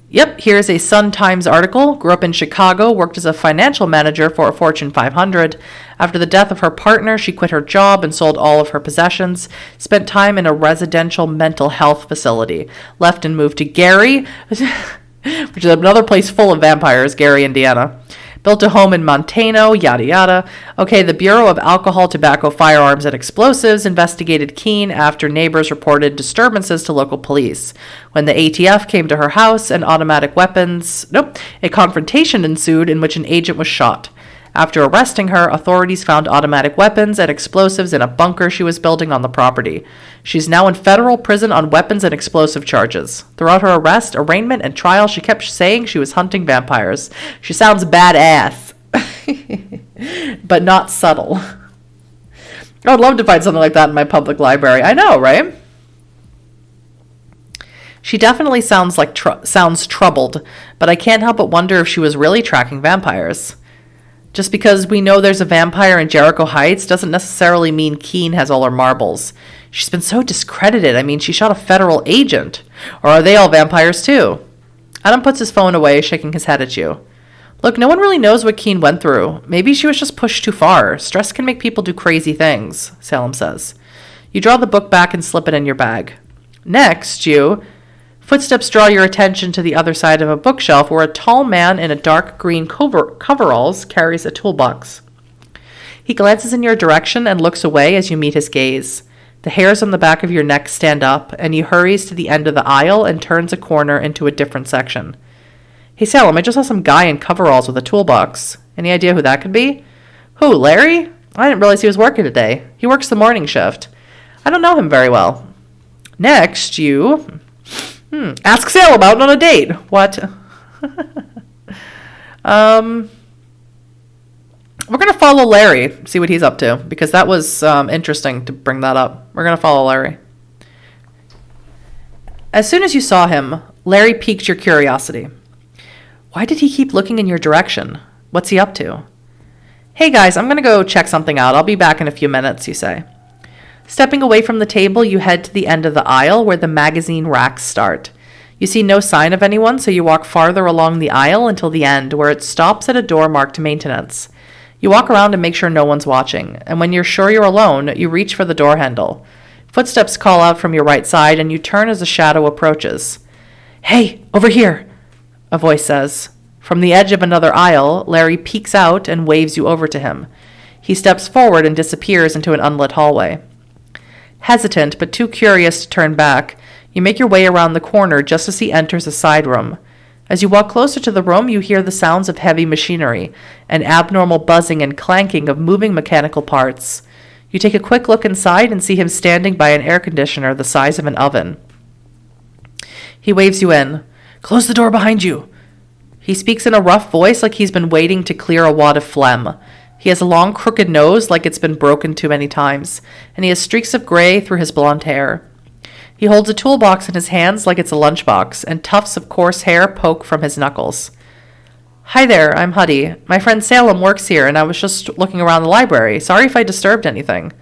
Speaker 1: Yep, here's a Sun-Times article. Grew up in Chicago, worked as a financial manager for a Fortune 500. After the death of her partner, she quit her job and sold all of her possessions. Spent time in a residential mental health facility. Left and moved to Gary, which is another place full of vampires, Gary, Indiana. Built a home in Montano, yada yada. Okay, the Bureau of Alcohol, Tobacco, Firearms, and Explosives investigated Keene after neighbors reported disturbances to local police. When the ATF came to her house and a confrontation ensued in which an agent was shot. After arresting her, authorities found automatic weapons and explosives in a bunker she was building on the property. She's now in federal prison on weapons and explosive charges. Throughout her arrest, arraignment, and trial, she kept saying she was hunting vampires. She sounds badass, but not subtle. I would love to find something like that in my public library. I know, right? She definitely sounds troubled, but I can't help but wonder if she was really tracking vampires. Just because we know there's a vampire in Jericho Heights doesn't necessarily mean Keene has all her marbles. She's been so discredited. I mean, she shot a federal agent. Or are they all vampires too? Adam puts his phone away, shaking his head at you. Look, no one really knows what Keene went through. Maybe she was just pushed too far. Stress can make people do crazy things, Salem says. You draw the book back and slip it in your bag. Next, Footsteps draw your attention to the other side of a bookshelf where a tall man in a dark green coveralls carries a toolbox. He glances in your direction and looks away as you meet his gaze. The hairs on the back of your neck stand up, and he hurries to the end of the aisle and turns a corner into a different section. Hey, Salem, I just saw some guy in coveralls with a toolbox. Any idea who that could be? Who, Larry? I didn't realize he was working today. He works the morning shift. I don't know him very well. Next, ask Salem out on a date. What? We're going to follow Larry, see what he's up to, because that was interesting to bring that up. We're going to follow Larry. As soon as you saw him, Larry piqued your curiosity. Why did he keep looking in your direction? What's he up to? Hey guys, I'm going to go check something out. I'll be back in a few minutes, you say. Stepping away from the table, you head to the end of the aisle where the magazine racks start. You see no sign of anyone, so you walk farther along the aisle until the end, where it stops at a door marked maintenance. You walk around and make sure no one's watching, and when you're sure you're alone, you reach for the door handle. Footsteps call out from your right side, and you turn as a shadow approaches. Hey, over here, a voice says. From the edge of another aisle, Larry peeks out and waves you over to him. He steps forward and disappears into an unlit hallway. Hesitant, but too curious to turn back, you make your way around the corner just as he enters a side room. As you walk closer to the room, you hear the sounds of heavy machinery, an abnormal buzzing and clanking of moving mechanical parts. You take a quick look inside and see him standing by an air conditioner the size of an oven. He waves you in. Close the door behind you. He speaks in a rough voice like he's been waiting to clear a wad of phlegm. He has a long, crooked nose like it's been broken too many times, and he has streaks of gray through his blonde hair. He holds a toolbox in his hands like it's a lunchbox, and tufts of coarse hair poke from his knuckles. Hi there, I'm Huddy. My friend Salem works here, and I was just looking around the library. Sorry if I disturbed anything.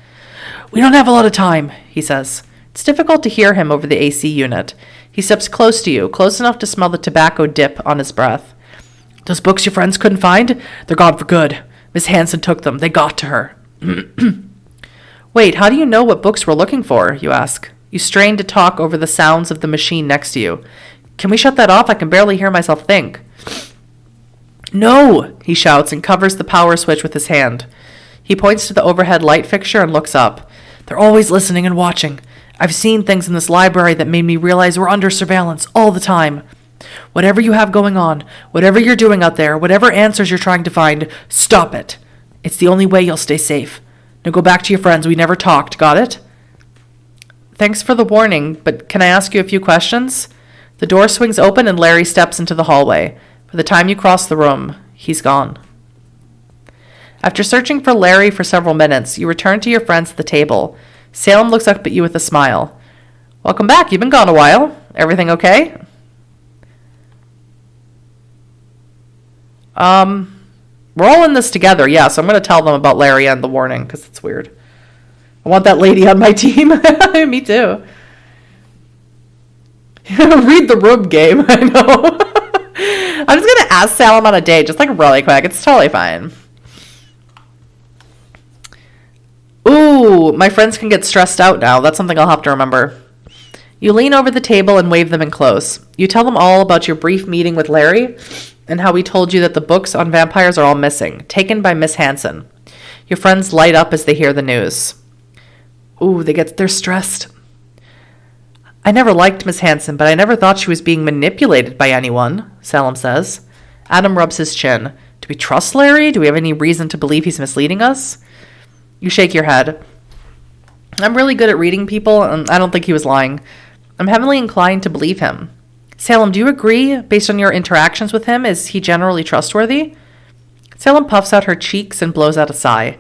Speaker 1: We don't have a lot of time, he says. It's difficult to hear him over the AC unit. He steps close to you, close enough to smell the tobacco dip on his breath. Those books your friends couldn't find? They're gone for good. Miss Hanson took them. They got to her. Wait, how do you know what books we're looking for? You ask. You strain to talk over the sounds of the machine next to you. Can we shut that off? I can barely hear myself think. No, he shouts and covers the power switch with his hand. He points to the overhead light fixture and looks up. They're always listening and watching. I've seen things in this library that made me realize we're under surveillance all the time. Whatever you have going on, whatever you're doing out there, whatever answers you're trying to find, stop it. It's the only way you'll stay safe. Now go back to your friends. We never talked, got it? Thanks for the warning, but can I ask you a few questions? The door swings open and Larry steps into the hallway. By the time you cross the room, he's gone. After searching for Larry for several minutes, you return to your friends at the table. Salem looks up at you with a smile. Welcome back. You've been gone a while. Everything okay? We're all in this together, yeah, so I'm going to tell them about Larry and the warning, because it's weird. I want that lady on my team. Me too. Read the room game, I know. I'm just going to ask Salem on a date, just like really quick. It's totally fine. Ooh, my friends can get stressed out now. That's something I'll have to remember. You lean over the table and wave them in close. You tell them all about your brief meeting with Larry and how he told you that the books on vampires are all missing, taken by Miss Hanson. Your friends light up as they hear the news. Ooh, they're stressed. I never liked Miss Hanson, but I never thought she was being manipulated by anyone, Salem says. Adam rubs his chin. Do we trust Larry? Do we have any reason to believe he's misleading us? You shake your head. I'm really good at reading people, and I don't think he was lying. I'm heavily inclined to believe him. Salem, do you agree, based on your interactions with him, is he generally trustworthy? Salem puffs out her cheeks and blows out a sigh.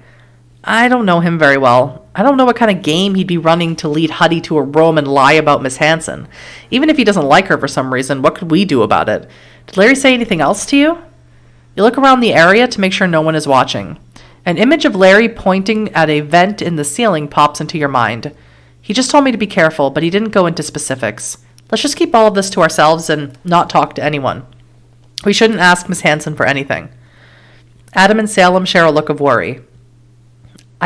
Speaker 1: I don't know him very well. I don't know what kind of game he'd be running to lead Huddy to a room and lie about Miss Hanson. Even if he doesn't like her for some reason, what could we do about it? Did Larry say anything else to you? You look around the area to make sure no one is watching. An image of Larry pointing at a vent in the ceiling pops into your mind. He just told me to be careful, but he didn't go into specifics. Let's just keep all of this to ourselves and not talk to anyone. We shouldn't ask Miss Hanson for anything. Adam and Salem share a look of worry.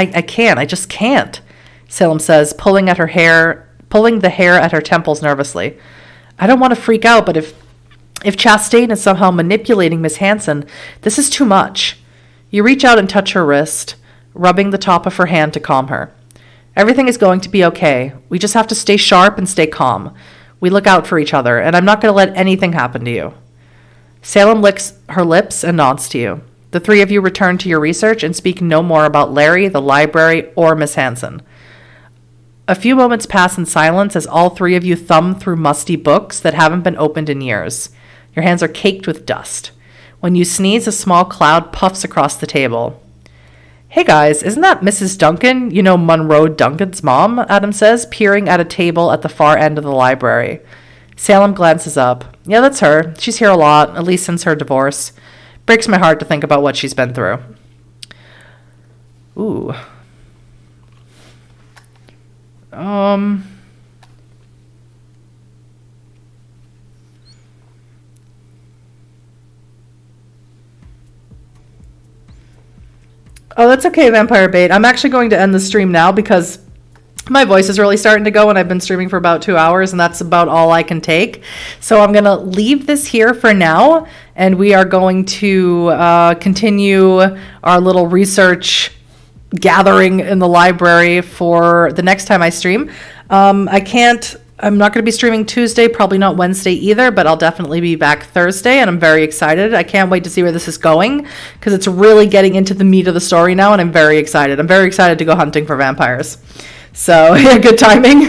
Speaker 1: I just can't, Salem says, pulling the hair at her temples nervously. I don't want to freak out, but if Chastain is somehow manipulating Miss Hanson, this is too much. You reach out and touch her wrist, rubbing the top of her hand to calm her. Everything is going to be okay. We just have to stay sharp and stay calm. We look out for each other, and I'm not going to let anything happen to you. Salem licks her lips and nods to you. The three of you return to your research and speak no more about Larry, the library, or Miss Hanson. A few moments pass in silence as all three of you thumb through musty books that haven't been opened in years. Your hands are caked with dust. When you sneeze, a small cloud puffs across the table. Hey guys, isn't that Mrs. Duncan? You know Monroe Duncan's mom, Adam says, peering at a table at the far end of the library. Salem glances up. Yeah, that's her. She's here a lot, at least since her divorce. Breaks my heart to think about what she's been through. Ooh. Oh, that's okay, Vampire Bait. I'm actually going to end the stream now because my voice is really starting to go and I've been streaming for about 2 hours and that's about all I can take. So I'm going to leave this here for now and we are going to continue our little research gathering in the library for the next time I stream. I'm not going to be streaming Tuesday, probably not Wednesday either, but I'll definitely be back Thursday, and I'm very excited. I can't wait to see where this is going, because it's really getting into the meat of the story now, and I'm very excited. I'm very excited to go hunting for vampires. So, yeah, good timing.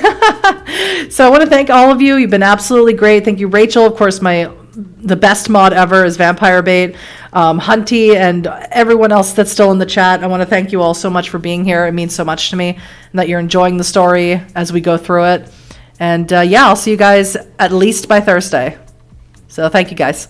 Speaker 1: So I want to thank all of you. You've been absolutely great. Thank you, Rachel. Of course, the best mod ever is Vampire Bait. Hunty, and everyone else that's still in the chat. I want to thank you all so much for being here. It means so much to me, and that you're enjoying the story as we go through it. And yeah, I'll see you guys at least by Thursday. So thank you guys.